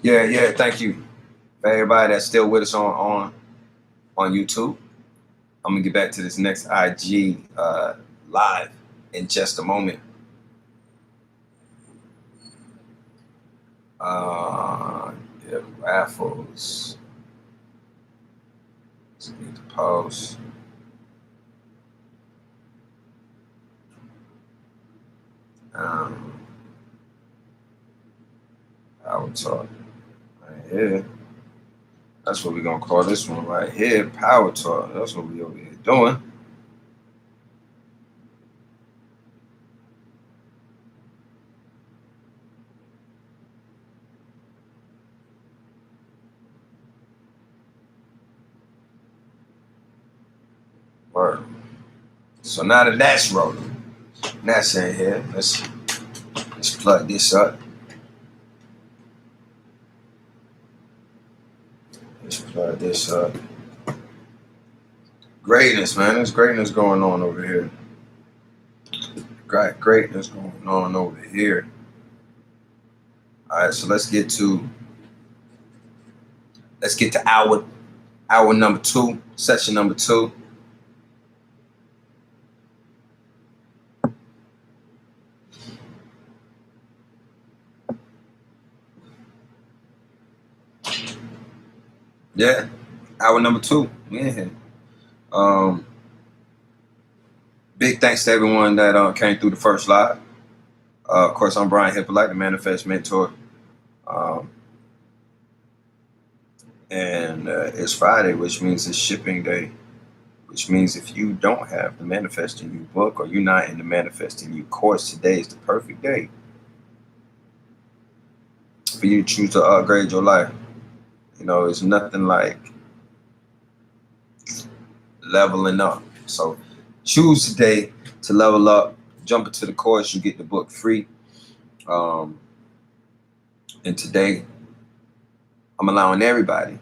Yeah. Thank you for everybody that's still with us on YouTube. I'm gonna get back to this next IG live in just a moment. The raffles. Let's get the post. Power talk right here. That's what we're gonna call this one right here. Power talk. That's what we over here doing. Word. So now that that's rolling, that's in here. Let's plug this up. Let's plug this up. Greatness, man. There's greatness going on over here. Greatness going on over here. All right, so let's get to hour number 2, session number 2. Yeah, hour number 2. Yeah. Big thanks to everyone that came through the first live. Of course, I'm Brian Hyppolite, the Manifest Mentor. And it's Friday, which means it's shipping day, which means if you don't have the Manifesting You book or you're not in the Manifesting You course, today is the perfect day for you to choose to upgrade your life. It's nothing like leveling up. So choose today to level up, jump into the course, you get the book free. And today, I'm allowing everybody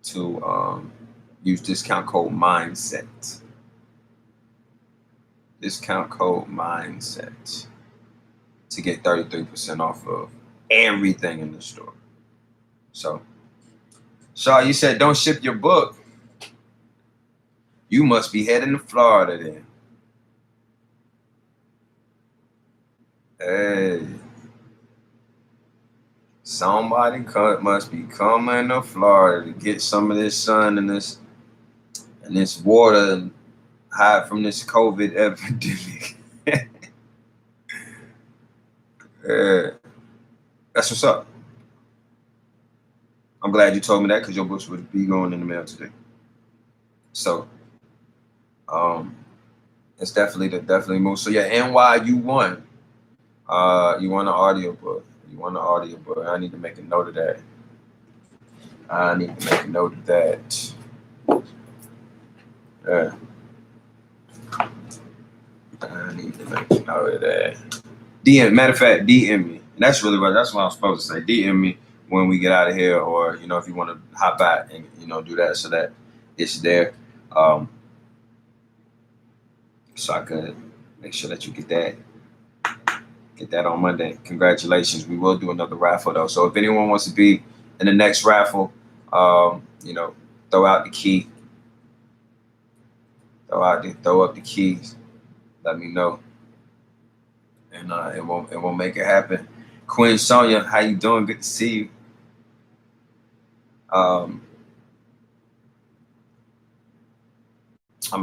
to use discount code MINDSET. Discount code MINDSET to get 33% off of everything in the store. So, Shaw, you said don't ship your book. You must be heading to Florida then. Hey. Somebody must be coming to Florida to get some of this sun and this water and hide from this COVID epidemic. That's what's up. I'm glad you told me that because your books would be going in the mail today. So, it's definitely move. So yeah, NY, you won. You won an audio book. You won an audio book. I need to make a note of that. I need to make a note of that. Yeah. I need to make a note of that. Matter of fact, DM me. And that's what I was supposed to say. DM me when we get out of here, or if you want to hop back and do that so that it's there. So I could make sure that you get that on Monday. Congratulations. We will do another raffle though. So if anyone wants to be in the next raffle, throw out the key. Throw up the keys. Let me know. And it won't make it happen. Queen Sonia, how you doing? Good to see you. I'm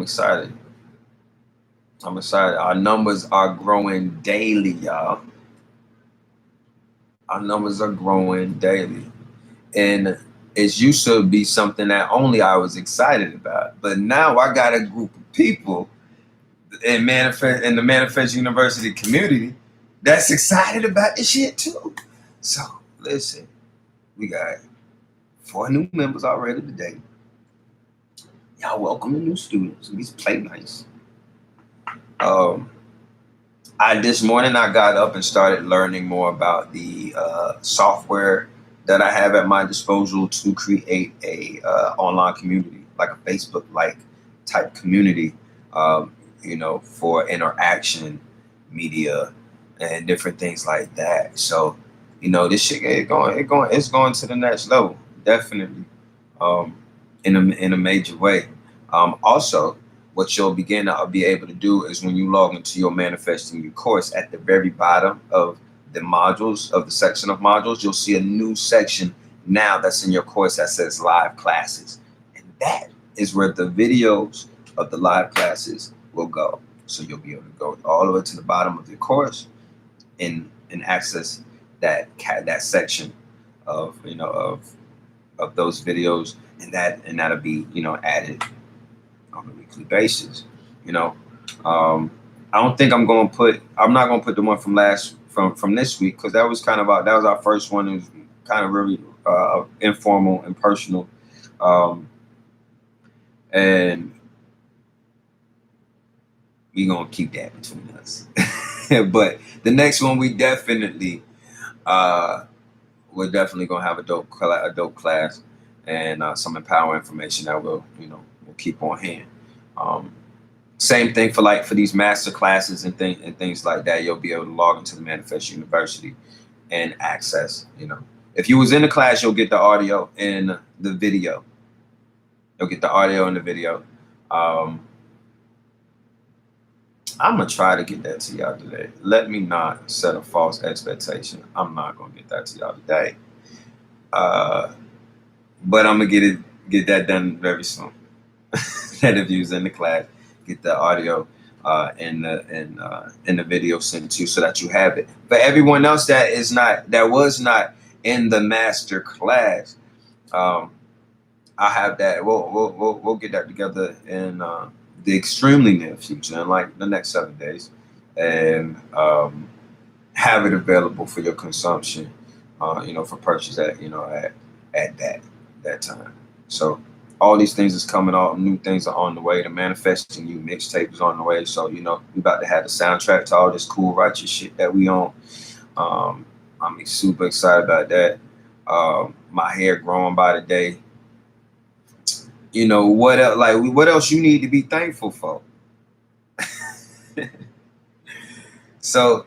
excited. Our numbers are growing daily, y'all. Our numbers are growing daily. And it used to be something that only I was excited about. But now I got a group of people in the Manifest University community that's excited about this shit too. So listen, we got 4 new members already today. Y'all welcome the new students. Please play nice. This morning I got up and started learning more about the software that I have at my disposal to create a online community, like a Facebook-like type community, for interaction, media, and different things like that. So, this shit it's going to the next level, definitely, in a major way. Also, what you'll begin to be able to do is when you log into your Manifesting You course, at the very bottom of the modules, of the section of modules, you'll see a new section now that's in your course that says live classes. And that is where the videos of the live classes will go. So you'll be able to go all the way to the bottom of your course and access that section of of those videos, and that'll be added on a weekly basis. I don't think I'm not gonna put the one from this week, because that was our first one. It was kind of really informal and personal, and we gonna keep that between us. But the next one, we're definitely gonna have a dope class and some empower information that we'll keep on hand. Same thing for these master classes and things like that. You'll be able to log into the Manifest University and access. If you was in the class, you'll get the audio and the video. I'm gonna try to get that to y'all today. Let me not set a false expectation. I'm not gonna get that to y'all today, but I'm gonna get that done very soon. That if you was in the class, get the audio and the video sent to you so that you have it. For everyone else that was not in the master class, I have that. We'll get that together in the extremely near future, in like the next 7 days, and have it available for your consumption, for purchase at that time. So all these things is coming out. New things are on the way. The Manifesting You mixtape is on the way. So we about to have the soundtrack to all this cool righteous shit that we on. I'm super excited about that. My hair growing by the day. What else? What else you need to be thankful for? So,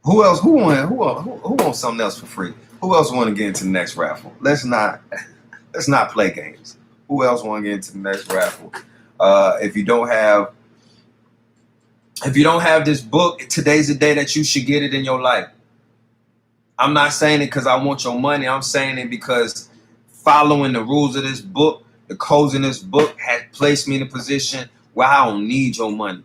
who else? Who wants something else for free? Who else want to get into the next raffle? Let's not play games. Who else want to get into the next raffle? If you don't have this book, today's the day that you should get it in your life. I'm not saying it because I want your money. I'm saying it because following the rules of this book, the codes in this book, had placed me in a position Well, I don't need your money.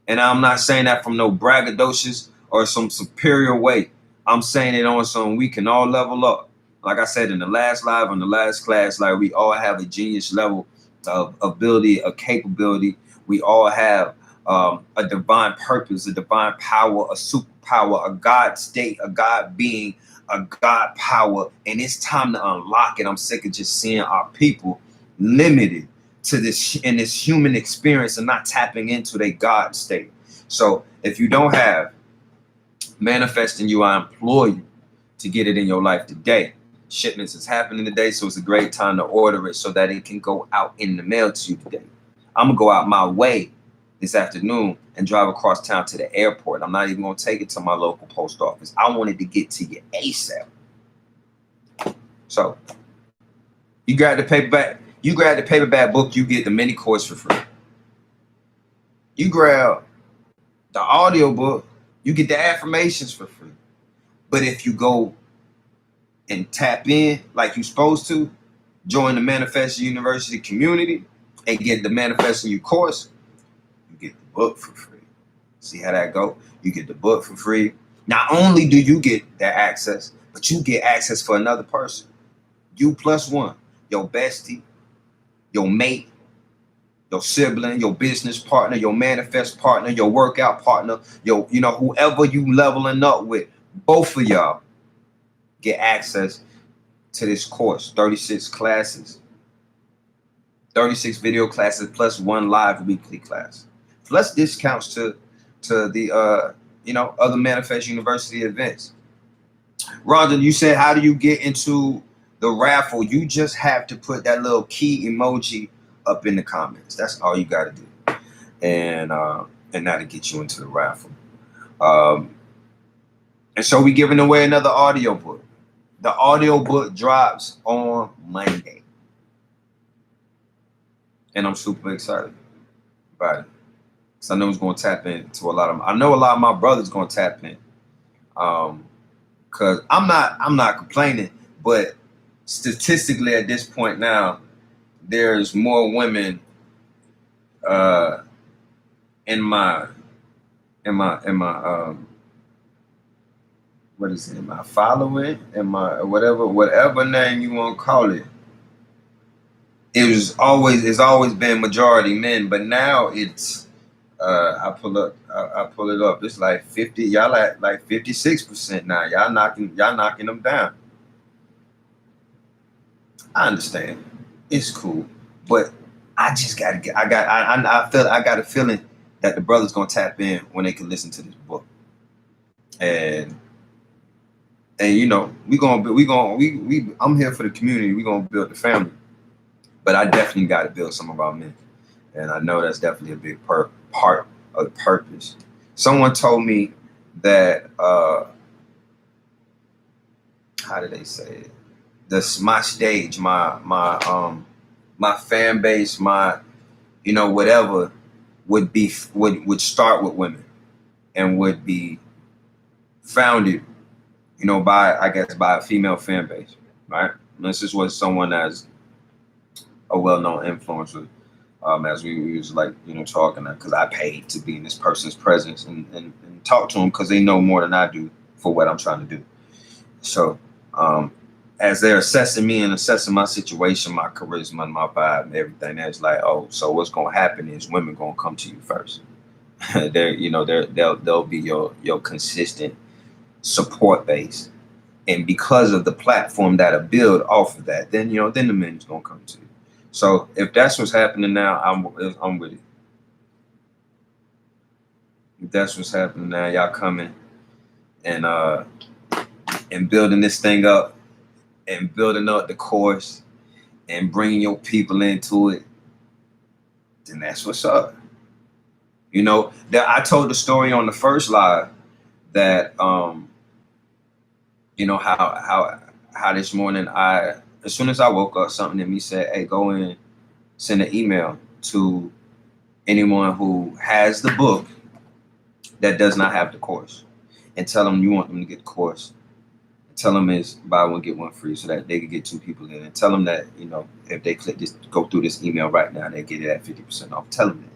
And I'm not saying that from no braggadocious or some superior way. I'm saying it on some we can all level up. Like I said in the last live, on the last class, like we all have a genius level of ability, a capability. We all have a divine purpose, a divine power, a superpower, a God state, a God being, a God power. And it's time to unlock it. I'm sick of just seeing our people limited to this in this human experience and not tapping into their God state. So if you don't have manifesting you, I implore you to get it in your life today. Shipments is happening today, so it's a great time to order it so that it can go out in the mail to you today. I'm gonna go out my way this afternoon and drive across town to the airport. I'm not even gonna take it to my local post office. I wanted to get to you ASAP. So you grab the paperback. You grab the paperback book, you get the mini course for free. You grab the audio book, you get the affirmations for free. But if you go and tap in like you're supposed to, join the Manifest University community and get the Manifesting You course, you get the book for free. See how that go? You get the book for free. Not only do you get that access, but you get access for another person. You plus one, your bestie, your mate, your sibling, your business partner, your manifest partner, your workout partner, your, whoever you leveling up with, both of y'all get access to this course. 36 classes, 36 video classes, plus one live weekly class, plus discounts to the other Manifest University events. Rhonda, you said, how do you get into the raffle? You just have to put that little key emoji up in the comments. That's all you got to do, and that'll get you into the raffle. And so we giving away another audio book. The audio book drops on Monday, and I'm super excited about it. So I know it's going to tap into a lot of. I know a lot of my brothers going to tap in, because I'm not complaining, but statistically at this point now, there's more women in my what is it, my following, in my whatever name you want to call it. It's always been majority men, but now it's I pull it up. It's like 50. Y'all at like 56% now. Y'all knocking them down. I understand. It's cool, but I just gotta get. I got a feeling that the brother's gonna tap in when they can listen to this book, and I'm here for the community. We gonna build the family, but I definitely got to build some of our men, and I know that's definitely a big part of the purpose. Someone told me that how did they say it? My stage, my fan base, my whatever would start with women and would be founded, by a female fan base, right? And this is what someone as a well-known influencer, as we was like talking, because I paid to be in this person's presence and talk to them because they know more than I do for what I'm trying to do. So as they're assessing me and assessing my situation, my charisma, and my vibe, and everything, that's like, oh, so what's gonna happen is women gonna come to you first. They'll be your consistent support base, and because of the platform that'll build off of that, then the men's gonna come to you. So if that's what's happening now, I'm with it. If that's what's happening now, y'all coming and building this thing up, and building up the course, and bringing your people into it, then that's what's up. That I told the story on the first live that how this morning as soon as I woke up, something in me said, hey, go and send an email to anyone who has the book that does not have the course, and tell them you want them to get the course. Tell them it's buy one get one free, so that they can get two people in, and tell them that if they click this, go through this email right now, they get it at 50% off. Tell them that.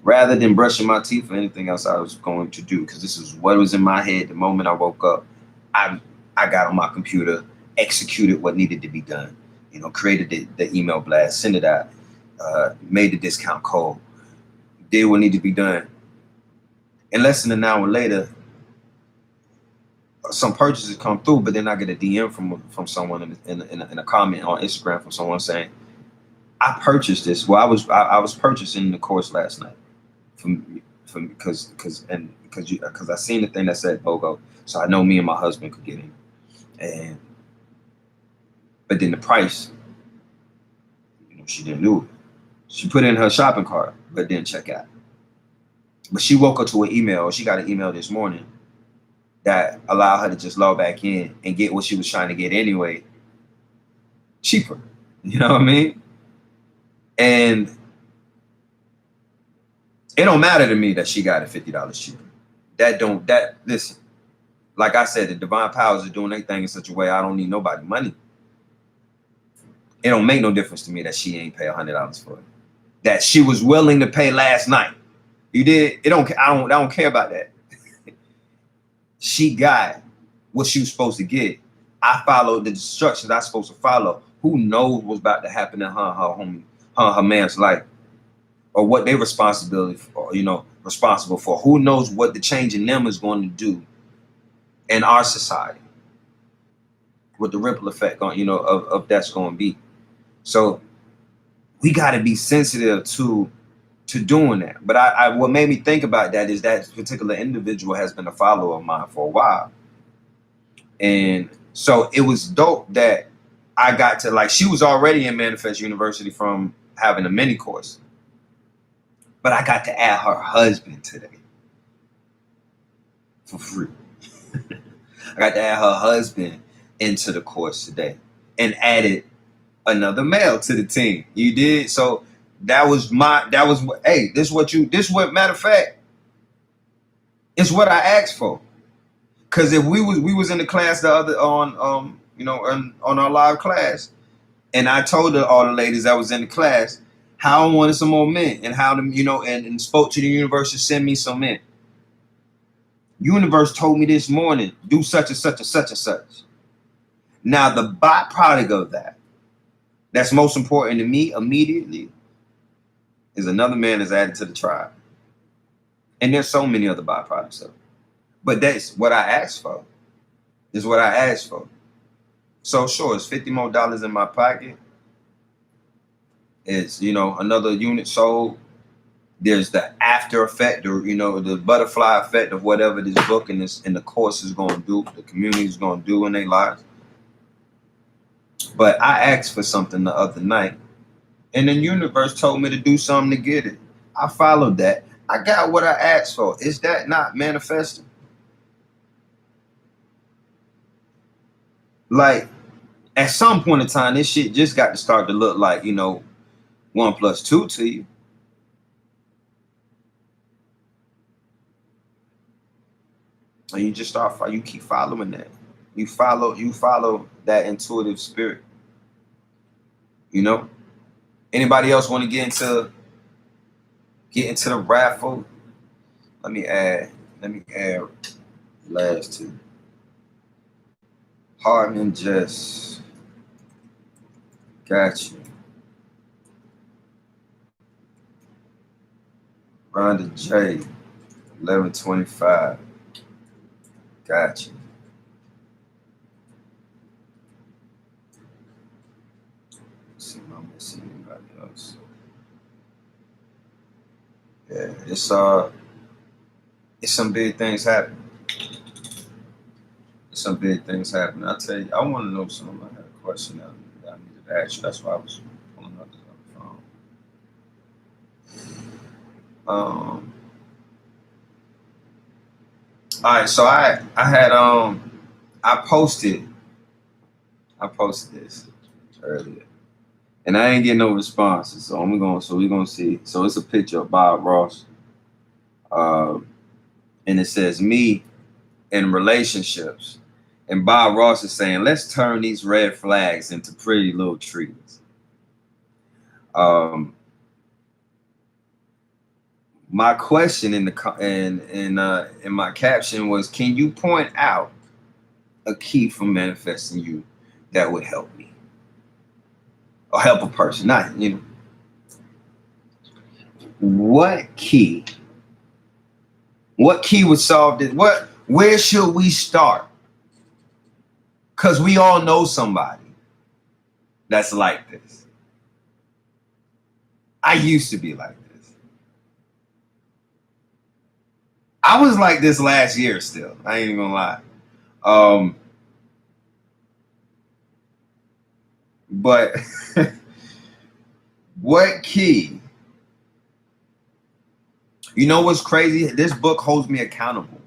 rather than brushing my teeth or anything else I was going to do, because this is what was in my head the moment I woke up. I I got on my computer, executed what needed to be done. You know, created the email blast, sent it out, made the discount code, did what needed to be done. And less than an hour later, some purchases come through, but then I get a DM from someone in a comment on Instagram from someone saying, "I purchased this." Well, I was purchasing the course last night from because I seen the thing that said BOGO, so I know me and my husband could get in, and but then the price, you know, she didn't do it. She put in her shopping cart, but didn't check out. But she woke up to an email. She got an email this morning that allowed her to just log back in and get what she was trying to get anyway, cheaper. You know what I mean? And it don't matter to me that she got it $50 cheaper. Listen, like I said, the divine powers are doing their thing in such a way I don't need nobody money. It don't make no difference to me that she ain't pay $100 for it. That she was willing to pay last night. You did. I don't care about that. She got what she was supposed to get. I followed the instructions I was supposed to follow. Who knows what's about to happen in her man's life, or what they're responsible for. Who knows what the change in them is going to do in our society, what the ripple effect of that's going to be. So we got to be sensitive to doing that. But what made me think about that is that particular individual has been a follower of mine for a while. And so it was dope that I got to, like, she was already in Manifest University from having a mini course, but I got to add her husband today for free. I got to add her husband into the course today and added another male to the team. You did. So this matter of fact, it's what I asked for. Cause if we was in the class the other on our live class, and I told all the ladies that was in the class how I wanted some more men, and how them, and spoke to the universe to send me some men. Universe told me this morning, do such and such and such and such. Now the byproduct of that's most important to me immediately, is another man is added to the tribe. And there's so many other byproducts of it. But that's what I asked for. Is what I asked for. So sure, it's $50 more in my pocket. It's, another unit sold. There's the after effect, or the butterfly effect of whatever this book and the course is going to do, the community is going to do in their lives. But I asked for something the other night, and the universe told me to do something to get it. I followed that. I got what I asked for. Is that not manifesting? Like, at some point in time, this shit just got to start to look like, 1 + 2 to you. And you just you keep following that. You follow that intuitive spirit. Anybody else want to get into the raffle? Let me add last two. Hartman Jess. Got you. Rhonda J. 1125. Got you. Let's see if I'm missing anybody else. Yeah, it's some big things happening. Some big things happening. I tell you, I want to know something. I had a question that I needed to ask you. That's why I was pulling up this other phone. All right, so I posted this earlier, and I ain't getting no responses. So we're gonna see. So it's a picture of Bob Ross, and it says me in relationships, and Bob Ross is saying, let's turn these red flags into pretty little trees. My question in my caption was, can you point out a key for manifesting you that would help me or help a person? Not, you know, what key? What key would solve this? Where should we start? Because we all know somebody that's like this. I used to be like this. I was like this last year still. I ain't even gonna lie. But what key? You know what's crazy? This book holds me accountable.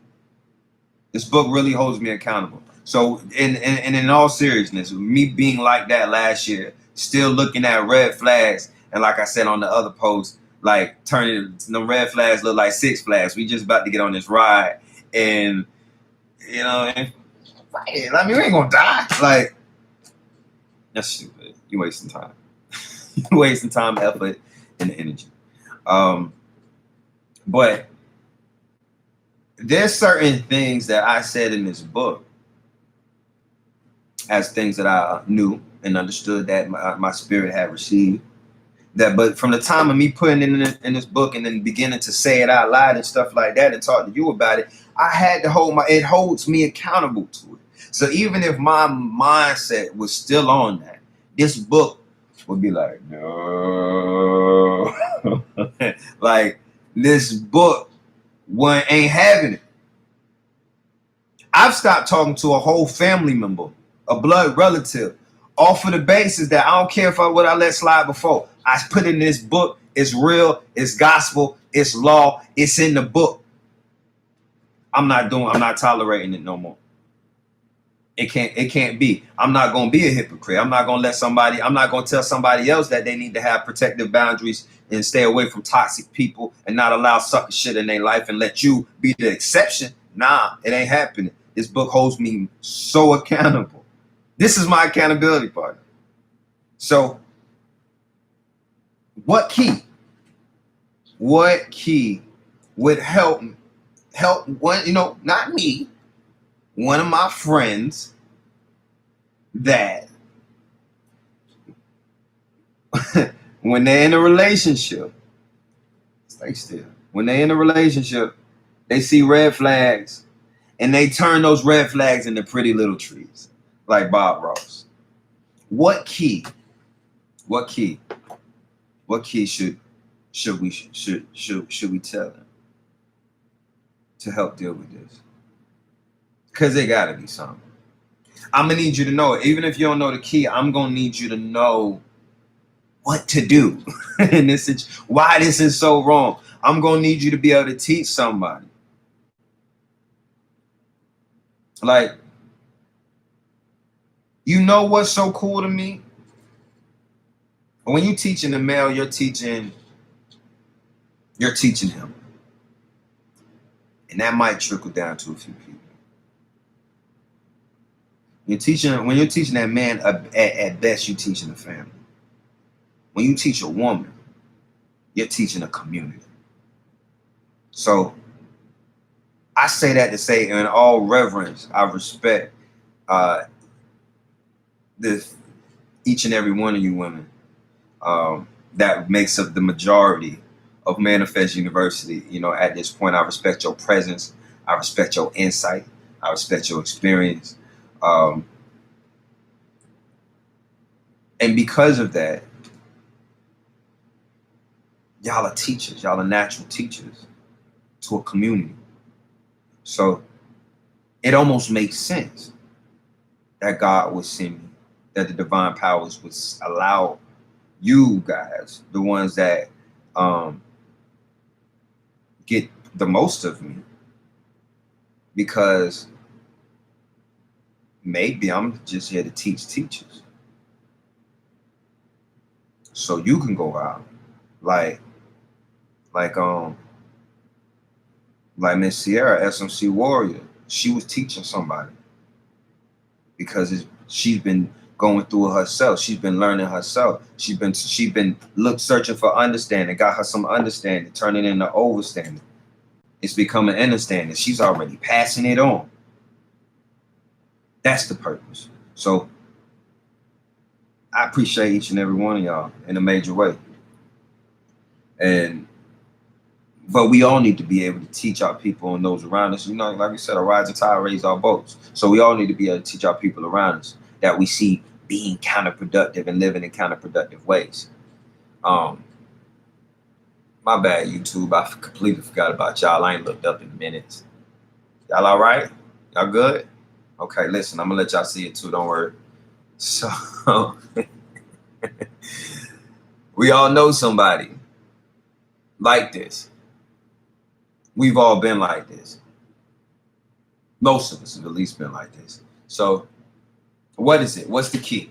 This book really holds me accountable. So, in all seriousness, me being like that last year, still looking at red flags, and like I said on the other post, like turning the red flags look like Six Flags. We just about to get on this ride, and you know, and, I mean, we ain't gonna die. Like, that's stupid. You wasting time. You wasting time, effort, and energy. But there's certain things that I said in this book as things that I knew and understood that my spirit had received. That, but from the time of me putting it in this book and then beginning to say it out loud and stuff like that and talk to you about it, I had to it holds me accountable to it. So even if my mindset was still on that, this book would be like, no. Like, this book ain't having it. I've stopped talking to a whole family member, a blood relative, off of the basis that I don't care what I let slide before. I put in this book. It's real. It's gospel. It's law. It's in the book. I'm not tolerating it no more. It can't be. I'm not going to be a hypocrite. I'm not going to tell somebody else that they need to have protective boundaries and stay away from toxic people and not allow sucker shit in their life and let you be the exception. Nah, it ain't happening. This book holds me so accountable. This is my accountability partner. So, what key would help one, you know, not me, one of my friends that when they're in a relationship, stay still. When they're in a relationship, they see red flags and they turn those red flags into pretty little trees, like Bob Ross. What key should we tell them to help deal with this? Because they gotta be something. I'm gonna need you to know it. Even if you don't know the key, I'm gonna need you to know what to do in this situation. Why this is so wrong. I'm gonna need you to be able to teach somebody. Like, you know what's so cool to me? When you're teaching the male, you're teaching him. And that might trickle down to a few people. When you're teaching that man, at best, you're teaching the family. When you teach a woman, you're teaching a community. So I say that to say, in all reverence, I respect each and every one of you women that makes up the majority of Manifest University. You know, at this point, I respect your presence. I respect your insight. I respect your experience. And because of that, y'all are teachers. Y'all are natural teachers to a community. So it almost makes sense that God would send me, that the divine powers would allow you guys, the ones that get the most of me, because maybe I'm just here to teach teachers. So you can go out like Miss Sierra, SMC Warrior. She was teaching somebody because she's been going through it herself. She's been learning herself. She's been searching for understanding, got her some understanding, turning into overstanding. It's becoming understanding. She's already passing it on. That's the purpose. So I appreciate each and every one of y'all in a major way. But we all need to be able to teach our people and those around us. You know, like we said, a rising tide raises all boats. So we all need to be able to teach our people around us that we see being counterproductive and living in counterproductive ways. My bad, YouTube. I completely forgot about y'all. I ain't looked up in minutes. Y'all all right? Y'all good? Okay, listen, I'm gonna let y'all see it too. Don't worry. So we all know somebody like this. We've all been like this. Most of us have at least been like this. So what is it? What's the key?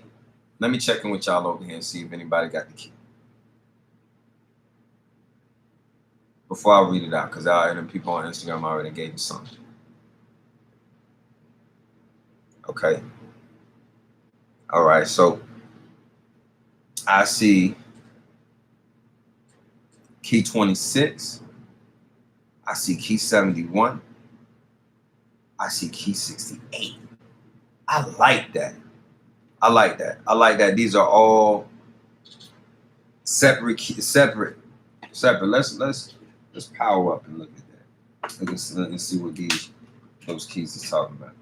Let me check in with y'all over here and see if anybody got the key. Before I read it out, because people on Instagram already gave me something. Okay. All right. So I see key 26. I see key 71. I see key 68. I like that. I like that. I like that. These are all separate. Let's power up and look at that. Let's see what those keys is talking about.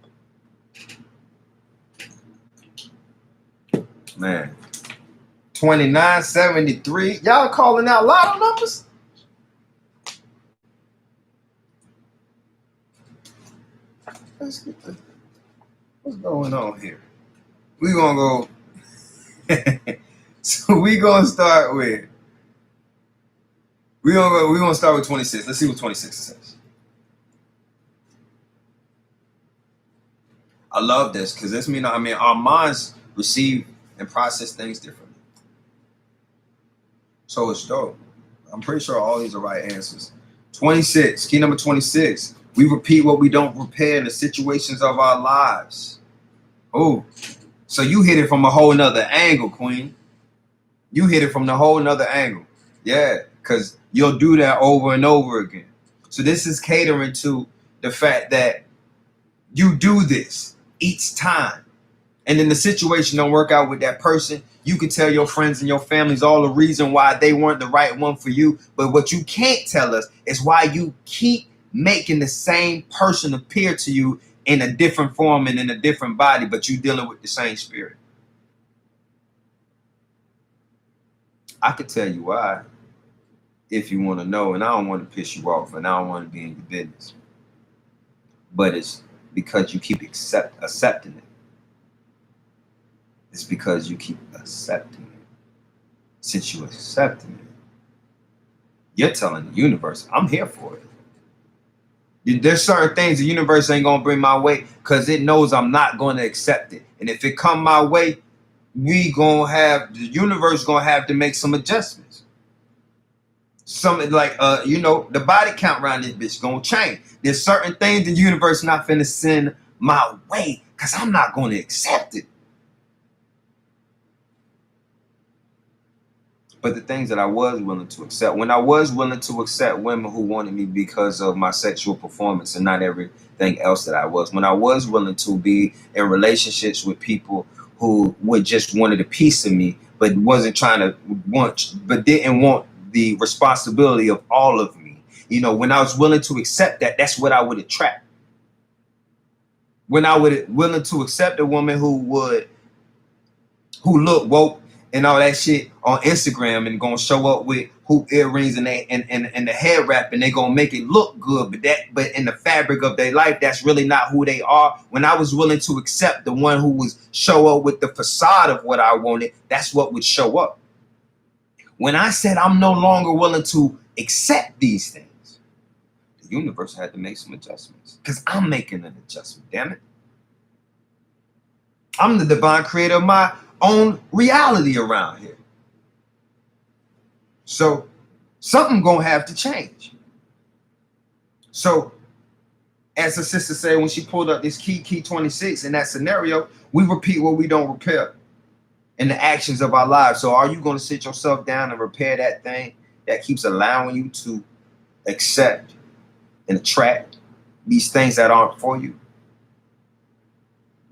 Man, 2973. Y'all calling out lotto numbers? Let's get what's going on here. We're gonna go. So we're gonna start with 26. Let's see what 26 says. I love this because this means our minds receive and process things differently. So it's dope. I'm pretty sure all these are right answers. 26, key number 26. We repeat what we don't repair in the situations of our lives. Oh, so you hit it from a whole nother angle, Queen. You hit it from the whole nother angle. Yeah, because you'll do that over and over again. So this is catering to the fact that you do this each time. And then the situation don't work out with that person. You can tell your friends and your families all the reason why they weren't the right one for you. But what you can't tell us is why you keep making the same person appear to you in a different form and in a different body, but you dealing with the same spirit. I could tell you why if you want to know, and I don't want to piss you off and I don't want to be in your business. But it's because you keep accepting it. It's because you keep accepting it. Since you're accepting it, you're telling the universe, I'm here for it. There's certain things the universe ain't going to bring my way because it knows I'm not going to accept it. And if it come my way, the universe going to have to make some adjustments. Something like, the body count around this bitch going to change. There's certain things the universe not finna send my way because I'm not going to accept it. But the things that I was willing to accept, when I was willing to accept women who wanted me because of my sexual performance and not everything else that I was, when I was willing to be in relationships with people who would just wanted a piece of me, but didn't want the responsibility of all of me. When I was willing to accept that, that's what I would attract. When I would willing to accept a woman who looked woke and all that shit on Instagram and gonna show up with hoop earrings and the head wrap and they gonna make it look good, but in the fabric of their life, that's really not who they are. When I was willing to accept the one who was show up with the facade of what I wanted, that's what would show up. When I said I'm no longer willing to accept these things, the universe had to make some adjustments because I'm making an adjustment, damn it. I'm the divine creator of my own reality around here. So something gonna have to change. So as the sister said when she pulled up this key 26 in that scenario, we repeat what we don't repair. in the actions of our lives. So are you going to sit yourself down and repair that thing that keeps allowing you to accept and attract these things that aren't for you?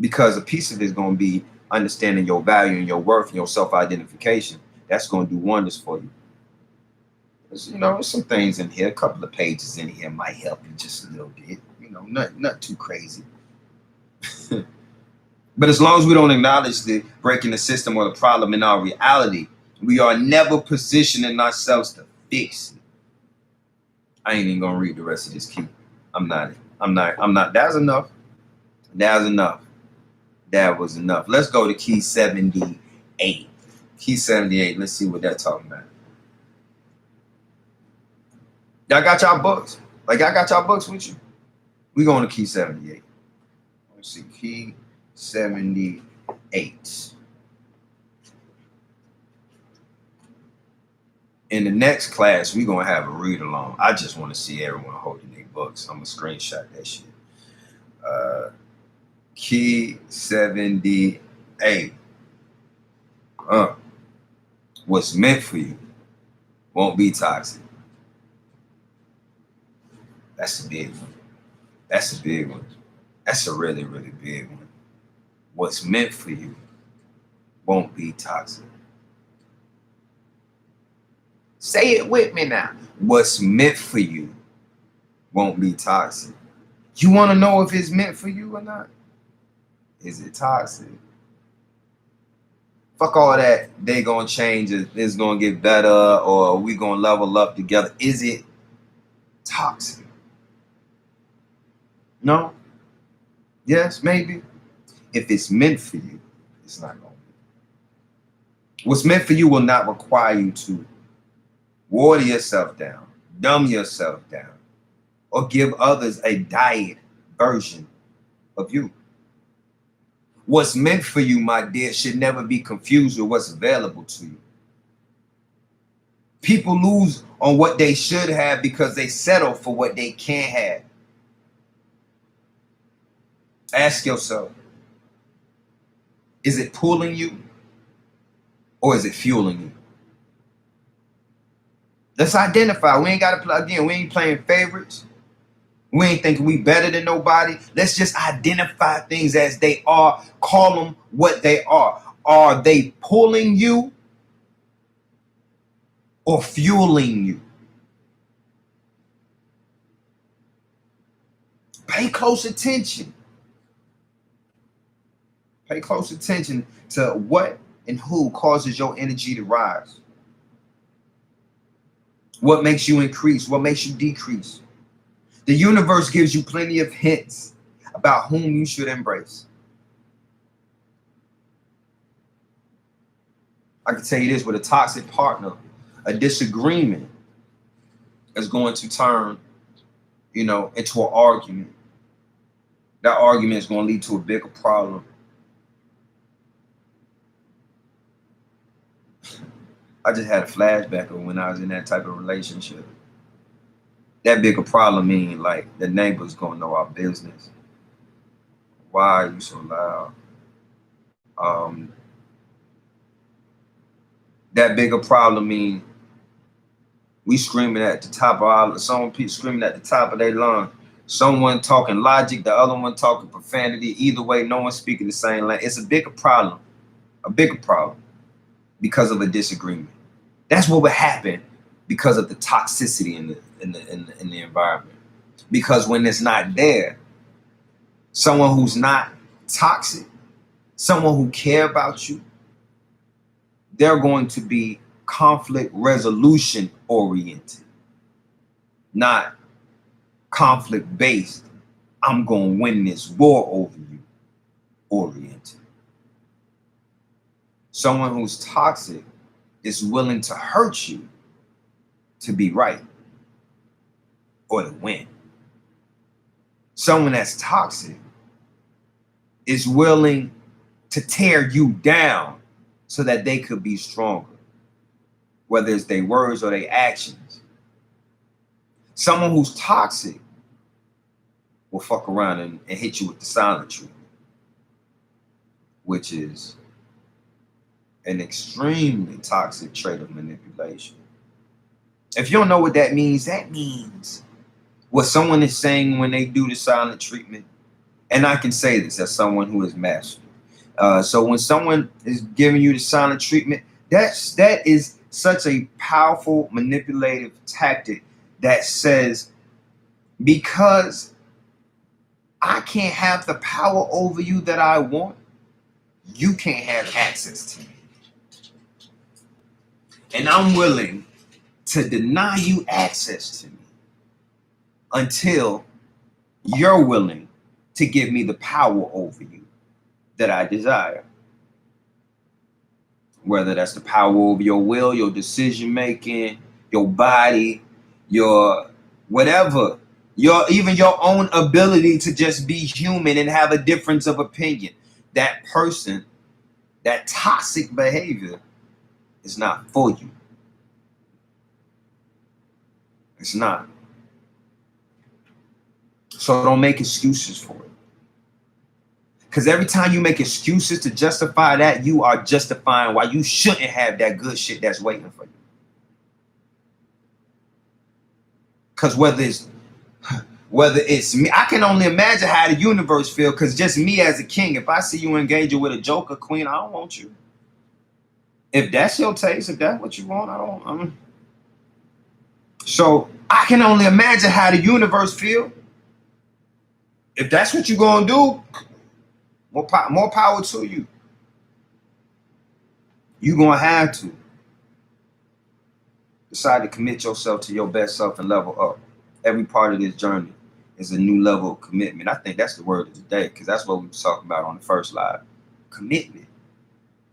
Because a piece of it is going to be understanding your value and your worth and your self-identification. That's going to do wonders for you. There's some things in here, a couple of pages in here might help you just a little bit. Not too crazy. But as long as we don't acknowledge the breaking the system or the problem in our reality, we are never positioning ourselves to fix it. I ain't even gonna read the rest of this key. I'm not. That's enough. That's enough. That was enough. Let's go to key 78. Key 78. Let's see what that's talking about. Y'all got y'all books? Like, y'all got y'all books with you? We going to key 78. Let's see. Key 78. In the next class, we're going to have a read along. I just want to see everyone holding their books. I'm going to screenshot that shit. Key 78. What's meant for you won't be toxic. That's a big one. That's a big one. That's a really, really big one. What's meant for you won't be toxic. Say it with me now. What's meant for you won't be toxic. You want to know if it's meant for you or not? Is it toxic? Fuck all that. They gonna change it. It's gonna get better, or we gonna level up together. Is it toxic? No? Yes, maybe. If it's meant for you, it's not going to be. What's meant for you will not require you to water yourself down, dumb yourself down, or give others a diet version of you. What's meant for you, my dear, should never be confused with what's available to you. People lose on what they should have because they settle for what they can't have. Ask yourself, is it pulling you or is it fueling you? Let's identify. We ain't got to play again. We ain't playing favorites. We ain't thinking we better than nobody. Let's just identify things as they are. Call them what they are. Are they pulling you or fueling you? Pay close attention. Pay close attention to what and who causes your energy to rise. What makes you increase? What makes you decrease? The universe gives you plenty of hints about whom you should embrace. I can tell you this, with a toxic partner, a disagreement is going to turn, into an argument. That argument is going to lead to a bigger problem. I just had a flashback of when I was in that type of relationship. That bigger problem mean like the neighbors gonna know our business. Why are you so loud? That bigger problem mean we screaming at the top of our, some people screaming at the top of their lungs. Someone talking logic, the other one talking profanity. Either way, no one's speaking the same language. It's a bigger problem because of a disagreement. That's what would happen because of the toxicity in the environment. Because when it's not there, someone who's not toxic, someone who care about you, they're going to be conflict resolution oriented, not conflict based. I'm going to win this war over you oriented. Someone who's toxic is willing to hurt you to be right or to win. Someone that's toxic is willing to tear you down so that they could be stronger, whether it's their words or their actions. Someone who's toxic will fuck around and hit you with the silent treatment, which is an extremely toxic trait of manipulation. If you don't know what that means what someone is saying when they do the silent treatment. And I can say this as someone who is mastered. So when someone is giving you the silent treatment, that is such a powerful manipulative tactic that says, because I can't have the power over you that I want, you can't have access to me. And I'm willing to deny you access to me until you're willing to give me the power over you that I desire. Whether that's the power over your will, your decision making, your body, your whatever, even your own ability to just be human and have a difference of opinion. That person, that toxic behavior is not for you. It's not. So don't make excuses for it. Because every time you make excuses to justify that, you are justifying why you shouldn't have that good shit that's waiting for you. Because whether it's me, I can only imagine how the universe feels. Because just me as a king, if I see you engaging with a joker queen, I don't want you. If that's your taste, if that's what you want, I don't. So I can only imagine how the universe feels. If that's what you're gonna do, more power to you. You're gonna have to decide to commit yourself to your best self and level up. Every part of this journey is a new level of commitment. I think that's the word of the day, because that's what we were talking about on the first live. Commitment.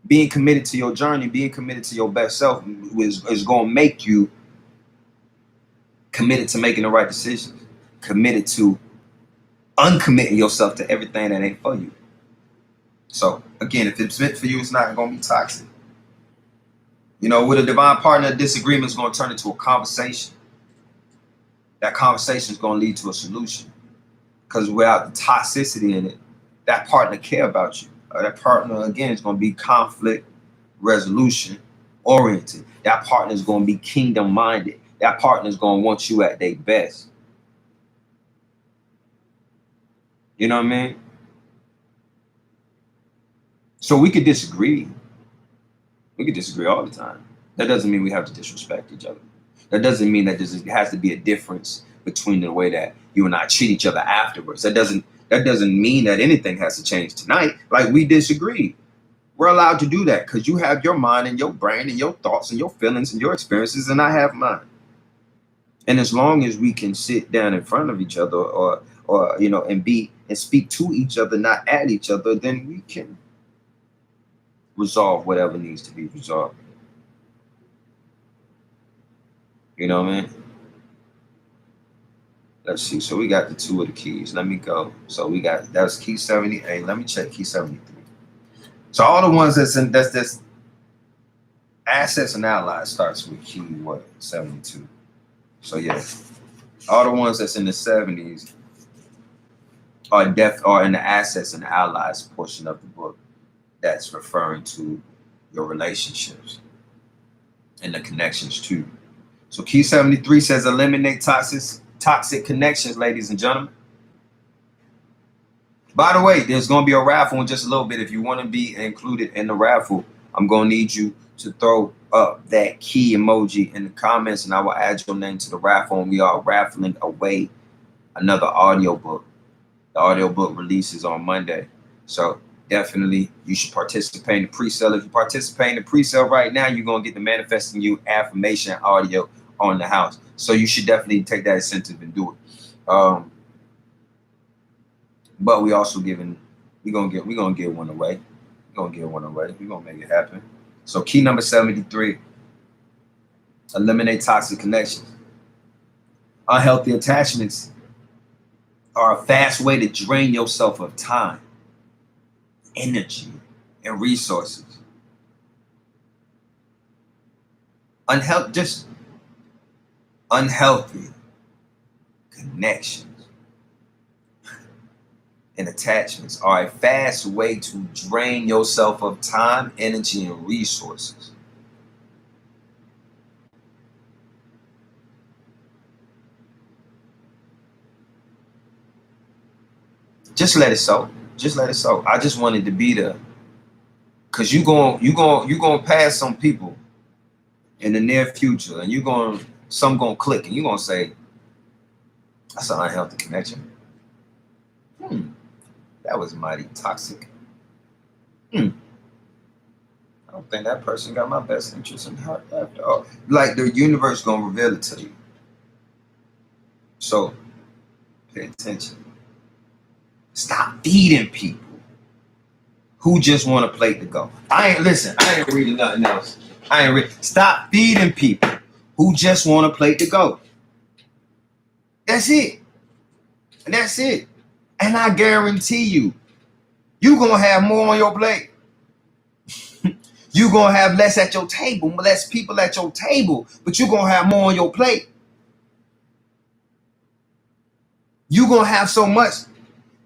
Being committed to your journey, being committed to your best self is going to make you committed to making the right decisions, committed to uncommitting yourself to everything that ain't for you. So again, if it's meant for you, it's not going to be toxic. You know, with a divine partner, disagreement is going to turn into a conversation. That conversation is going to lead to a solution. Because without the toxicity in it, that partner care about you. That partner, again, is going to be conflict resolution oriented. That partner is going to be kingdom minded. That partner is going to want you at their best. You know what I mean? So we could disagree. We could disagree all the time. That doesn't mean we have to disrespect each other. That doesn't mean that there has to be a difference between the way that you and I treat each other afterwards. That doesn't mean that anything has to change tonight. Like, we disagree. We're allowed to do that because you have your mind and your brain and your thoughts and your feelings and your experiences, and I have mine. And as long as we can sit down in front of each other or you know, and speak to each other, not at each other, then we can resolve whatever needs to be resolved. You know what I mean? Let's see. So we got the two of the keys. Let me go. So we got, that was key 78. Let me check key 73. So all the ones that's assets and allies starts with key 72. So yeah, all the ones that's in the 70s are in the assets and allies portion of the book. That's referring to your relationships and the connections too. So key 73 says eliminate toxic connections, ladies and gentlemen. By the way, there's going to be a raffle in just a little bit. If you want to be included in the raffle, I'm going to need you to throw up that key emoji in the comments, and I will add your name to the raffle. And we are raffling away another audiobook. The audiobook releases on Monday. So definitely you should participate in the pre-sale. If you participate in the pre-sale right now, you're going to get the Manifesting You affirmation audio on the house. So you should definitely take that incentive and do it. But we also we're gonna give one away. We're gonna give one away. We're gonna make it happen. So key number 73, eliminate toxic connections. Unhealthy attachments are a fast way to drain yourself of time, energy, and resources. Unhealthy connections and attachments are a fast way to drain yourself of time, energy, and resources. Just let it soak. Just let it soak. I just wanted to be there, cause you gonna pass some people in the near future, and some gonna click, and you gonna say, "That's an unhealthy connection. That was mighty toxic. I don't think that person got my best interest in heart after all." Like the universe gonna reveal it to you. So pay attention. Stop feeding people who just want a plate to go. I ain't reading nothing else. Stop feeding people who just want a plate to go. That's it. And that's it. And I guarantee you, you're going to have more on your plate. You're going to have less at your table, less people at your table, but you're going to have more on your plate. You're going to have so much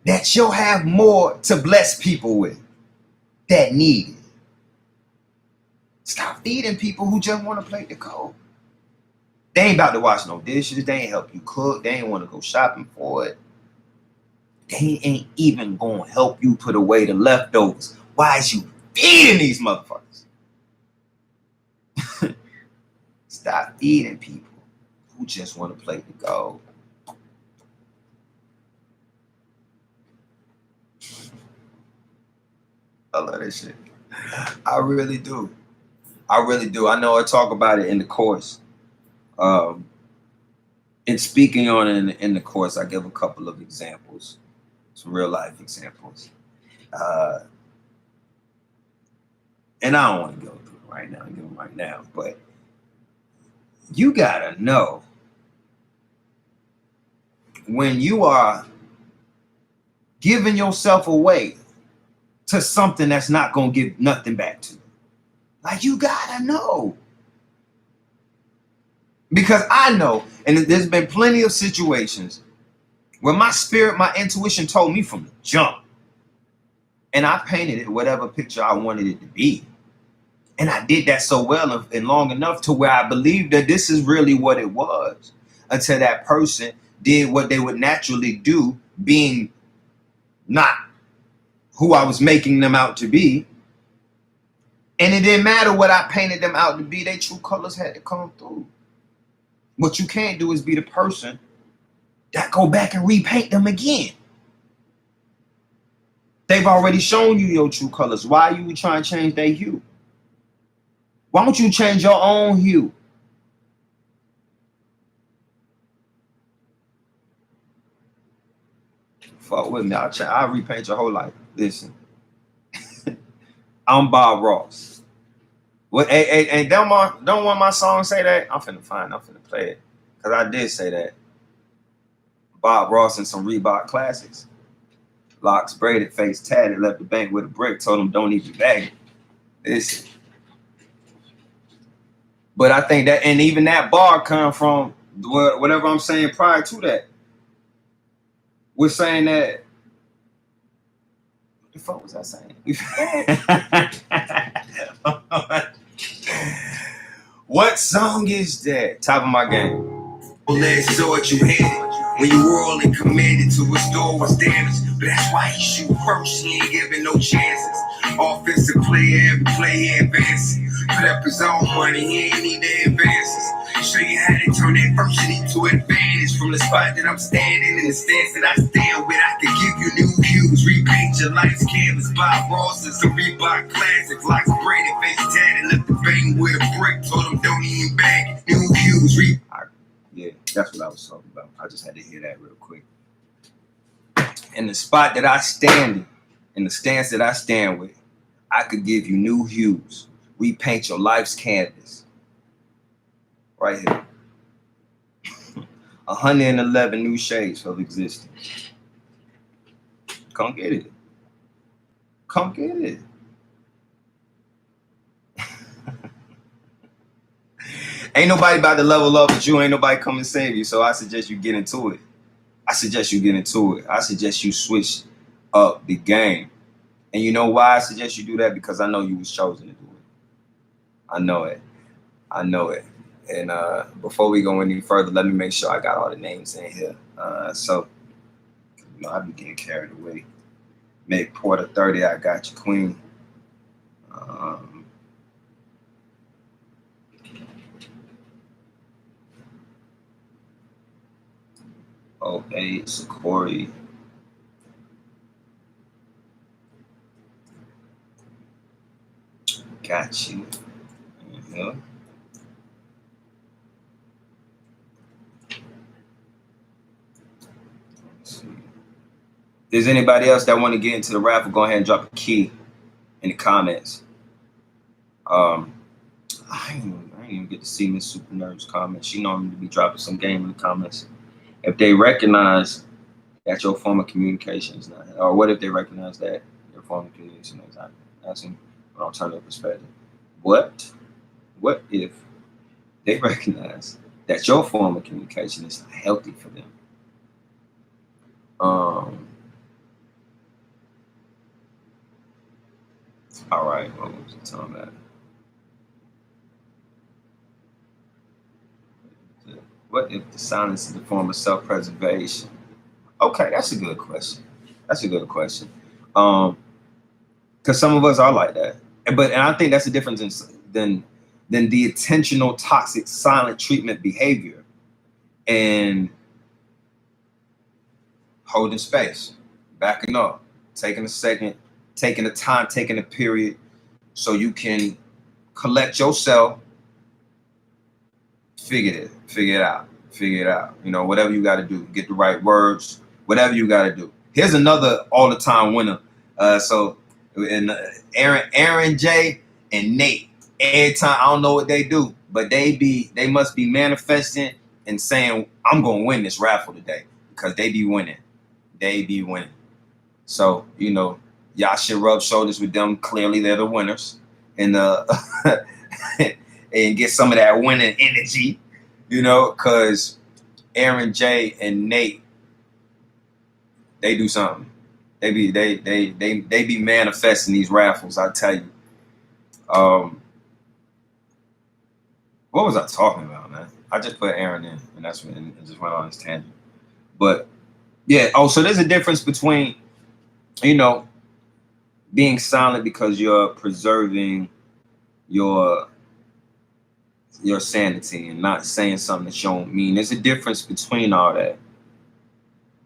that you'll have more to bless people with that need it. Stop feeding people who just want a plate to go. They ain't about to wash no dishes. They ain't help you cook. They ain't want to go shopping for it. They ain't even going to help you put away the leftovers. Why is you feeding these motherfuckers? Stop feeding people who just want a plate to go. I love that shit. I really do. I really do. I know I talk about it in the course. In speaking on it in the course, I give a couple of examples, some real life examples. And I don't want to go through it right now, give them right now, but you gotta know when you are giving yourself away to something that's not gonna give nothing back to you. Like, you gotta know. Because I know, and there's been plenty of situations where my spirit, my intuition told me from the jump. And I painted it whatever picture I wanted it to be. And I did that so well and long enough to where I believed that this is really what it was. Until that person did what they would naturally do, being not who I was making them out to be. And it didn't matter what I painted them out to be, their true colors had to come through. What you can't do is be the person that go back and repaint them again. They've already shown you your true colors. Why are you trying to change their hue? Why don't you change your own hue? Fuck with me. I'll repaint your whole life. Listen. I'm Bob Ross. What? Hey, don't want my song say that? I'm finna play it. Because I did say that. Bob Ross and some Reebok classics. Locks braided, face tatted, left the bank with a brick, told him don't even bag it. Listen. But I think that, and even that bar come from whatever I'm saying prior to that. We're saying that. What the fuck was I saying? What song is that? Top of my game. Last sword you handed when you were only commanded to restore what's damaged. But that's why he shoot first, he ain't giving no chances. Offensive player, every player advancing. Put up his own money, he ain't need the advances. Show you how to turn adversity to advantage. From the spot that I'm standing in the stance that I stand with, I can give you new hues. Repaint your life's canvas. Bob Ross and some Reebok classics. Locks braided, face tatted, left the bang with a brick. Told him don't even bag it. New hues. Yeah, that's what I was talking about. I just had to hear that real quick. In the spot that I stand in the stance that I stand with, I could give you new hues. Repaint your life's canvas. Right here. 111 new shades of existence. Come get it. Come get it. Ain't nobody about to level up with you. Ain't nobody come and save you. So I suggest you get into it. I suggest you switch up the game. And you know why I suggest you do that? Because I know you was chosen to do it. I know it. I know it. And before we go any further, let me make sure I got all the names in here. So, you know, I be getting carried away. Make Porter 30, I got you, Queen. 08, Sakori. Got you. Mm-hmm. Let's see. If there's anybody else that want to get into the raffle, go ahead and drop a key in the comments. I didn't even get to see Miss Super Nerd's comments. She normally be dropping some game in the comments. If they recognize that your form of communication is not, or what if they recognize that your form of communication is not, asking an alternative perspective. What if they recognize that your form of communication is not healthy for them? All right, what was the time at? What if the silence is a form of self-preservation? Okay, that's a good question. That's a good question. Because some of us are like that, and I think that's the difference than the intentional toxic silent treatment behavior and holding space, backing up, taking a second, taking a time, taking a period, so you can collect yourself, figure it out. You know, whatever you got to do, get the right words, whatever you got to do. Here's another all-the-time winner. So, Aaron J and Nate. Every time, I don't know what they do, but they must be manifesting and saying, "I'm gonna win this raffle today," because they be winning. So, you know, y'all should rub shoulders with them. Clearly, they're the winners, and and get some of that winning energy, you know, because Aaron J and Nate, they do something. They be manifesting these raffles. I tell you. What was I talking about, man? I just put Aaron in, and that's when it just went on this tangent. But yeah. Oh, so there's a difference between, you know, being silent because you're preserving your sanity and not saying something that you don't mean. There's a difference between all that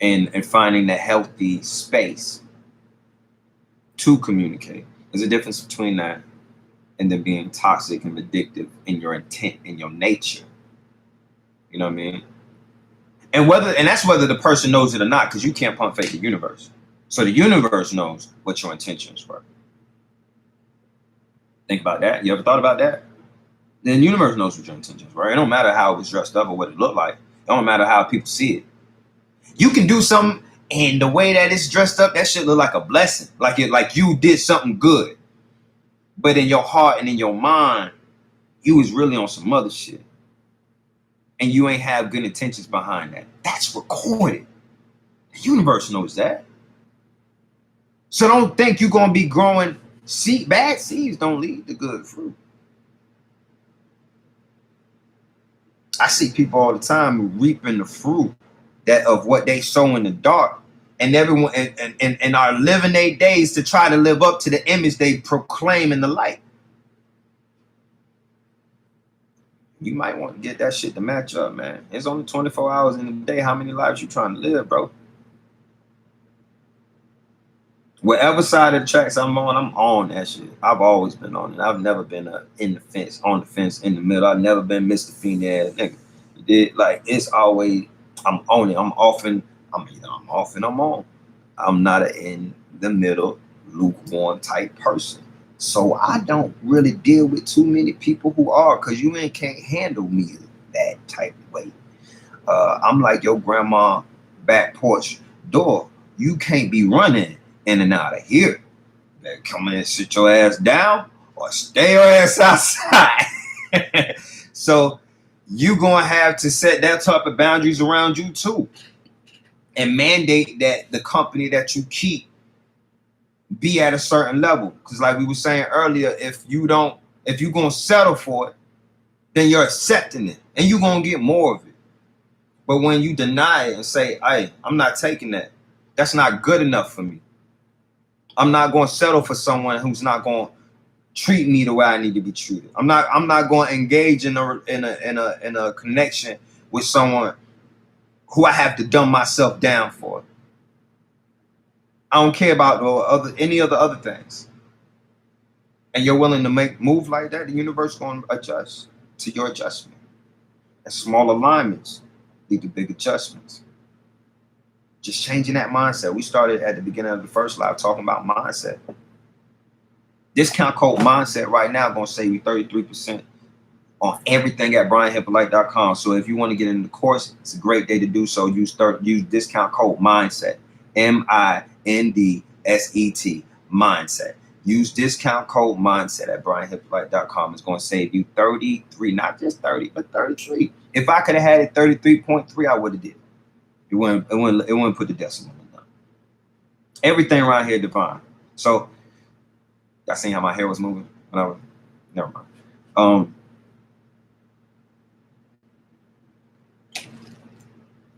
and finding the healthy space to communicate. There's a difference between that and then being toxic and addictive in your intent, in your nature. You know what I mean? And that's whether the person knows it or not, because you can't pump fake the universe. So the universe knows what your intentions were. Think about that. You ever thought about that? The universe knows what your intentions were. It don't matter how it was dressed up or what it looked like. It don't matter how people see it. You can do something, and the way that it's dressed up, that shit look like a blessing. Like you did something good. But in your heart and in your mind, you was really on some other shit. And you ain't have good intentions behind that. That's recorded. The universe knows that. So don't think you're gonna be growing bad seeds don't lead to good fruit. I see people all the time reaping the fruit of what they sow in the dark, and everyone and are living their days to try to live up to the image they proclaim in the light. You might want to get that shit to match up, man. It's only 24 hours in a day. How many lives you trying to live, bro? Whatever side of the tracks I'm on that shit. I've always been on it. I've never been on the fence, in the middle. I've never been Mr. Phoenix nigga. You did, like, it's always, I'm on it. I'm off and I'm on. I'm not an in the middle, lukewarm type person. So I don't really deal with too many people who are, because you can't handle me that type of way. I'm like your grandma back porch door. You can't be running in and out of here. Better come in and sit your ass down or stay your ass outside. So you gonna have to set that type of boundaries around you too, and mandate that the company that you keep be at a certain level. Because like we were saying earlier, if you're gonna settle for it, then you're accepting it and you're gonna get more of it. But when you deny it and say, hey, I'm not taking that, that's not good enough for me. I'm not gonna settle for someone who's not gonna treat me the way I need to be treated. I'm not gonna engage in a connection with someone who I have to dumb myself down for. I don't care about any of the other things. And you're willing to make move like that, the universe going to adjust to your adjustment. And small alignments lead to big adjustments. Just changing that mindset. We started at the beginning of the first live talking about mindset. Discount code mindset right now going to save you 33% on everything at brianhyppolite.com. So if you want to get into the course, it's a great day to do so. Use discount code mindset, MINDSET, mindset. Use discount code mindset at brianhyppolite.com. It's going to save you 33, not just 30, but 33. If I could have had it 33.3, I would have did it. It wouldn't put the decimal in. Everything around here divine. So y'all seen how my hair was moving when I was, never mind.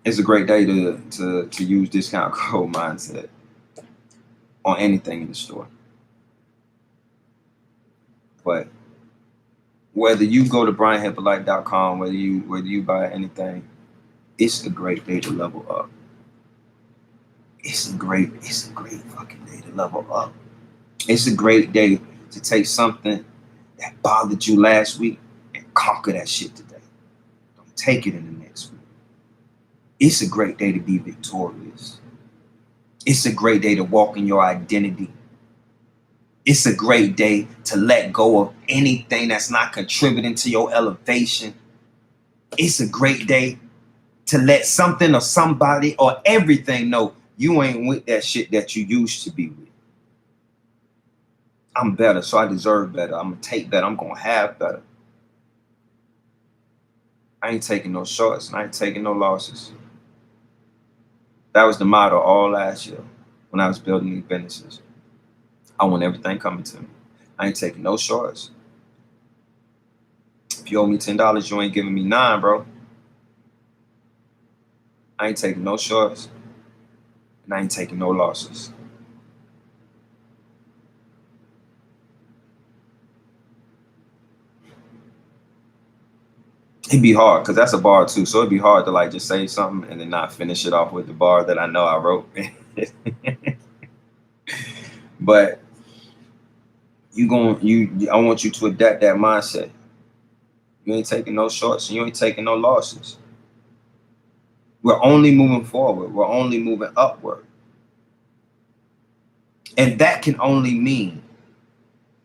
It's a great day to use discount code mindset on anything in the store. But whether you go to brianhyppolite.com, whether you buy anything, it's a great day to level up. It's a great fucking day to level up. It's a great day to take something that bothered you last week and conquer that shit today. Don't take it in the next week. It's a great day to be victorious. It's a great day to walk in your identity. It's a great day to let go of anything that's not contributing to your elevation. It's a great day to let something or somebody or everything know you ain't with that shit that you used to be with. I'm better, so I deserve better. I'm going to take better. I'm going to have better. I ain't taking no shorts and I ain't taking no losses. That was the motto all last year when I was building these businesses. I want everything coming to me. I ain't taking no shorts. If you owe me $10, you ain't giving me $9, bro. I ain't taking no shorts. And I ain't taking no losses. It'd be hard because that's a bar too. So it'd be hard to like just say something and then not finish it off with the bar that I know I wrote. But I want you to adapt that mindset. You ain't taking no shorts and you ain't taking no losses. We're only moving forward. We're only moving upward. And that can only mean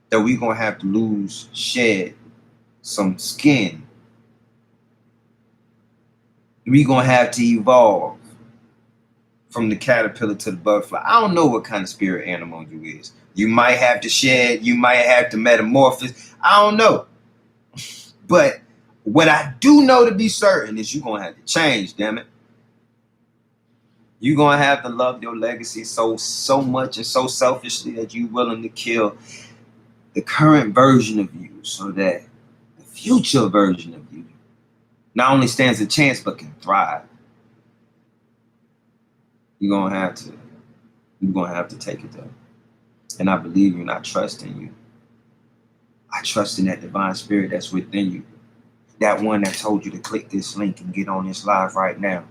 that we're going to have to shed some skin. We're going to have to evolve from the caterpillar to the butterfly. I don't know what kind of spirit animal you is. You might have to shed. You might have to metamorphose. I don't know. But what I do know to be certain is you're going to have to change, damn it. You're going to have to love your legacy so much and so selfishly that you're willing to kill the current version of you so that the future version of you not only stands a chance but can thrive. You're going to have to take it there. And I believe you and I trust in you. I trust in that divine spirit that's within you. That one that told you to click this link and get on this live right now.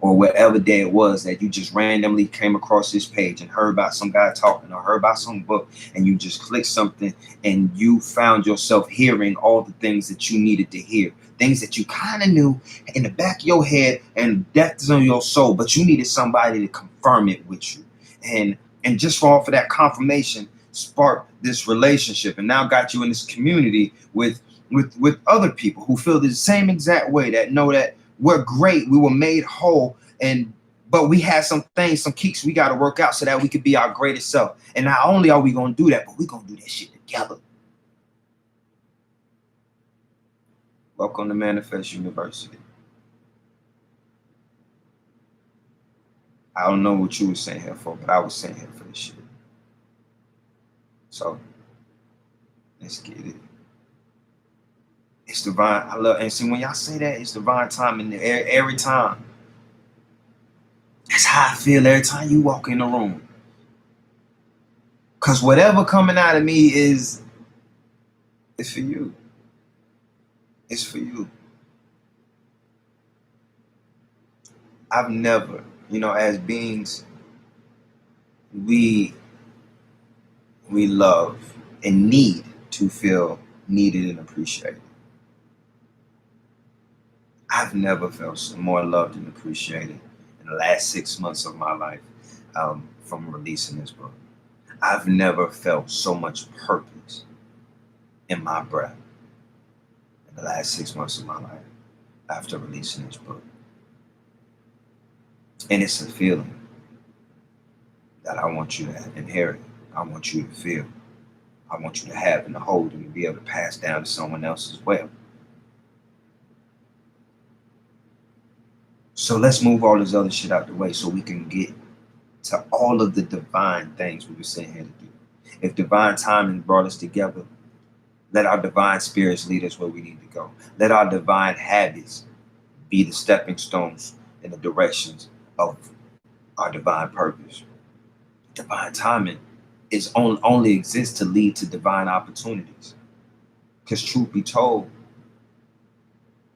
Or whatever day it was that you just randomly came across this page and heard about some guy talking or heard about some book and you just clicked something and you found yourself hearing all the things that you needed to hear. Things that you kind of knew in the back of your head and depths of your soul, but you needed somebody to confirm it with you. And just for that confirmation sparked this relationship and now got you in this community with other people who feel the same exact way, that know that we're great, we were made whole, but we have some things, some kinks we got to work out so that we could be our greatest self. And not only are we going to do that, but we're going to do that shit together. Welcome to Manifest University. I don't know what you were saying here for, but I was saying here for this shit. So let's get it. It's divine. I love, and see when y'all say that, it's divine timing every time. That's how I feel every time you walk in the room. Cause whatever coming out of me is for you. It's for you. I've never, as beings, we love and need to feel needed and appreciated. I've never felt more loved and appreciated in the last 6 months of my life from releasing this book. I've never felt so much purpose in my breath in the last 6 months of my life after releasing this book. And it's a feeling that I want you to inherit. I want you to feel. I want you to have and to hold and to be able to pass down to someone else as well. So let's move all this other shit out the way so we can get to all of the divine things we were sitting here to do. If divine timing brought us together, let our divine spirits lead us where we need to go. Let our divine habits be the stepping stones in the directions of our divine purpose. Divine timing is only exists to lead to divine opportunities. Because truth be told,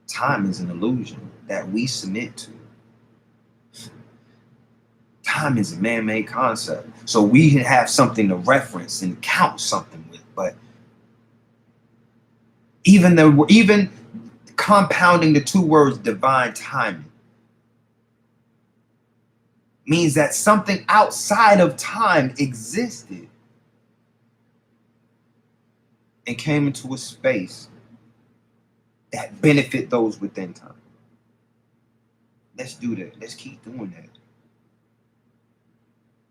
time is an illusion that we submit to. Time is a man-made concept. So we have something to reference and count something with. But even compounding the two words divine timing means that something outside of time existed and came into a space that benefit those within time. Let's do that. Let's keep doing that.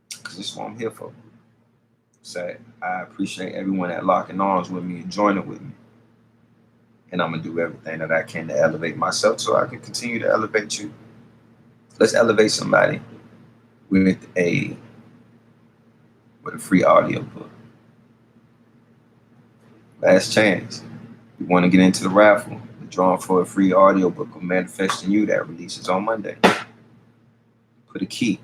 Because this is what I'm here for. So I appreciate everyone that locking arms with me and joining with me. And I'm going to do everything that I can to elevate myself so I can continue to elevate you. Let's elevate somebody with a free audio book. Last chance. You want to get into the raffle, the drawing for a free audio book of Manifesting You that releases on Monday. Put a key.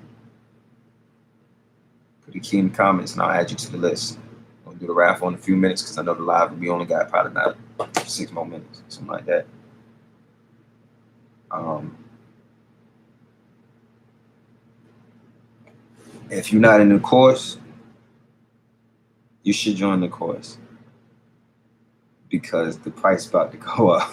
Put a key in the comments and I'll add you to the list. We'll do the raffle in a few minutes because I know the live we only got probably about 6 more minutes, something like that. If you're not in the course, you should join the course because the price is about to go up.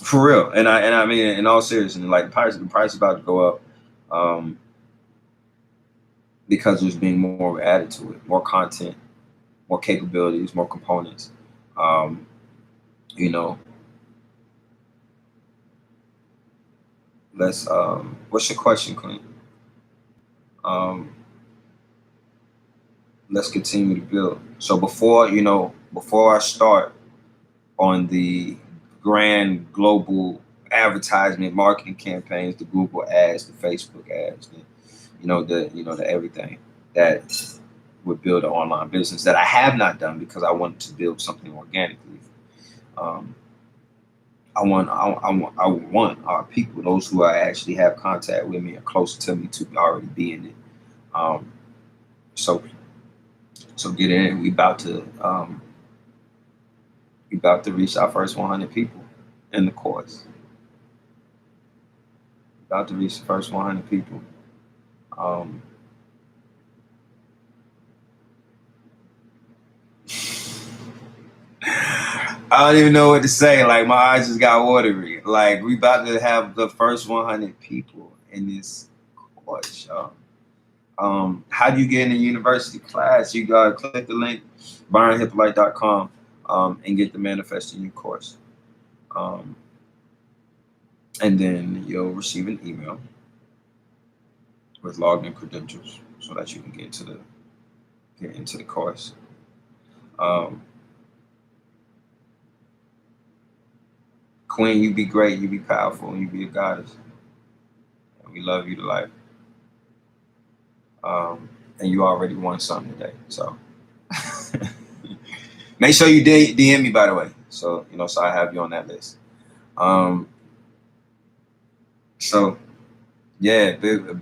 For real, and I mean in all seriousness, like the price is about to go up because there's being more added to it, more content, more capabilities, more components. Let's what's your question, Queen? Let's continue to build. So before I start on the grand global advertisement marketing campaigns, the Google ads, the Facebook ads, the everything that would build an online business that I have not done because I wanted to build something organically. I want our people, those who I actually have contact with me or closer to me, to already be in it. So get in. We about to reach our first 100 people in the course. About to reach the first 100 people. I don't even know what to say. Like my eyes just got watery. Like we about to have the first 100 people in this course, y'all. How do you get in a university class? You gotta click the link, byronhyppolite.com, and get the Manifesting You course. And then you'll receive an email with login credentials so that you can get into the course. Queen, you be great, you be powerful, and you be a goddess. And we love you to life. and you already won something today. So make sure you DM me, by the way. So so I have you on that list. So yeah, big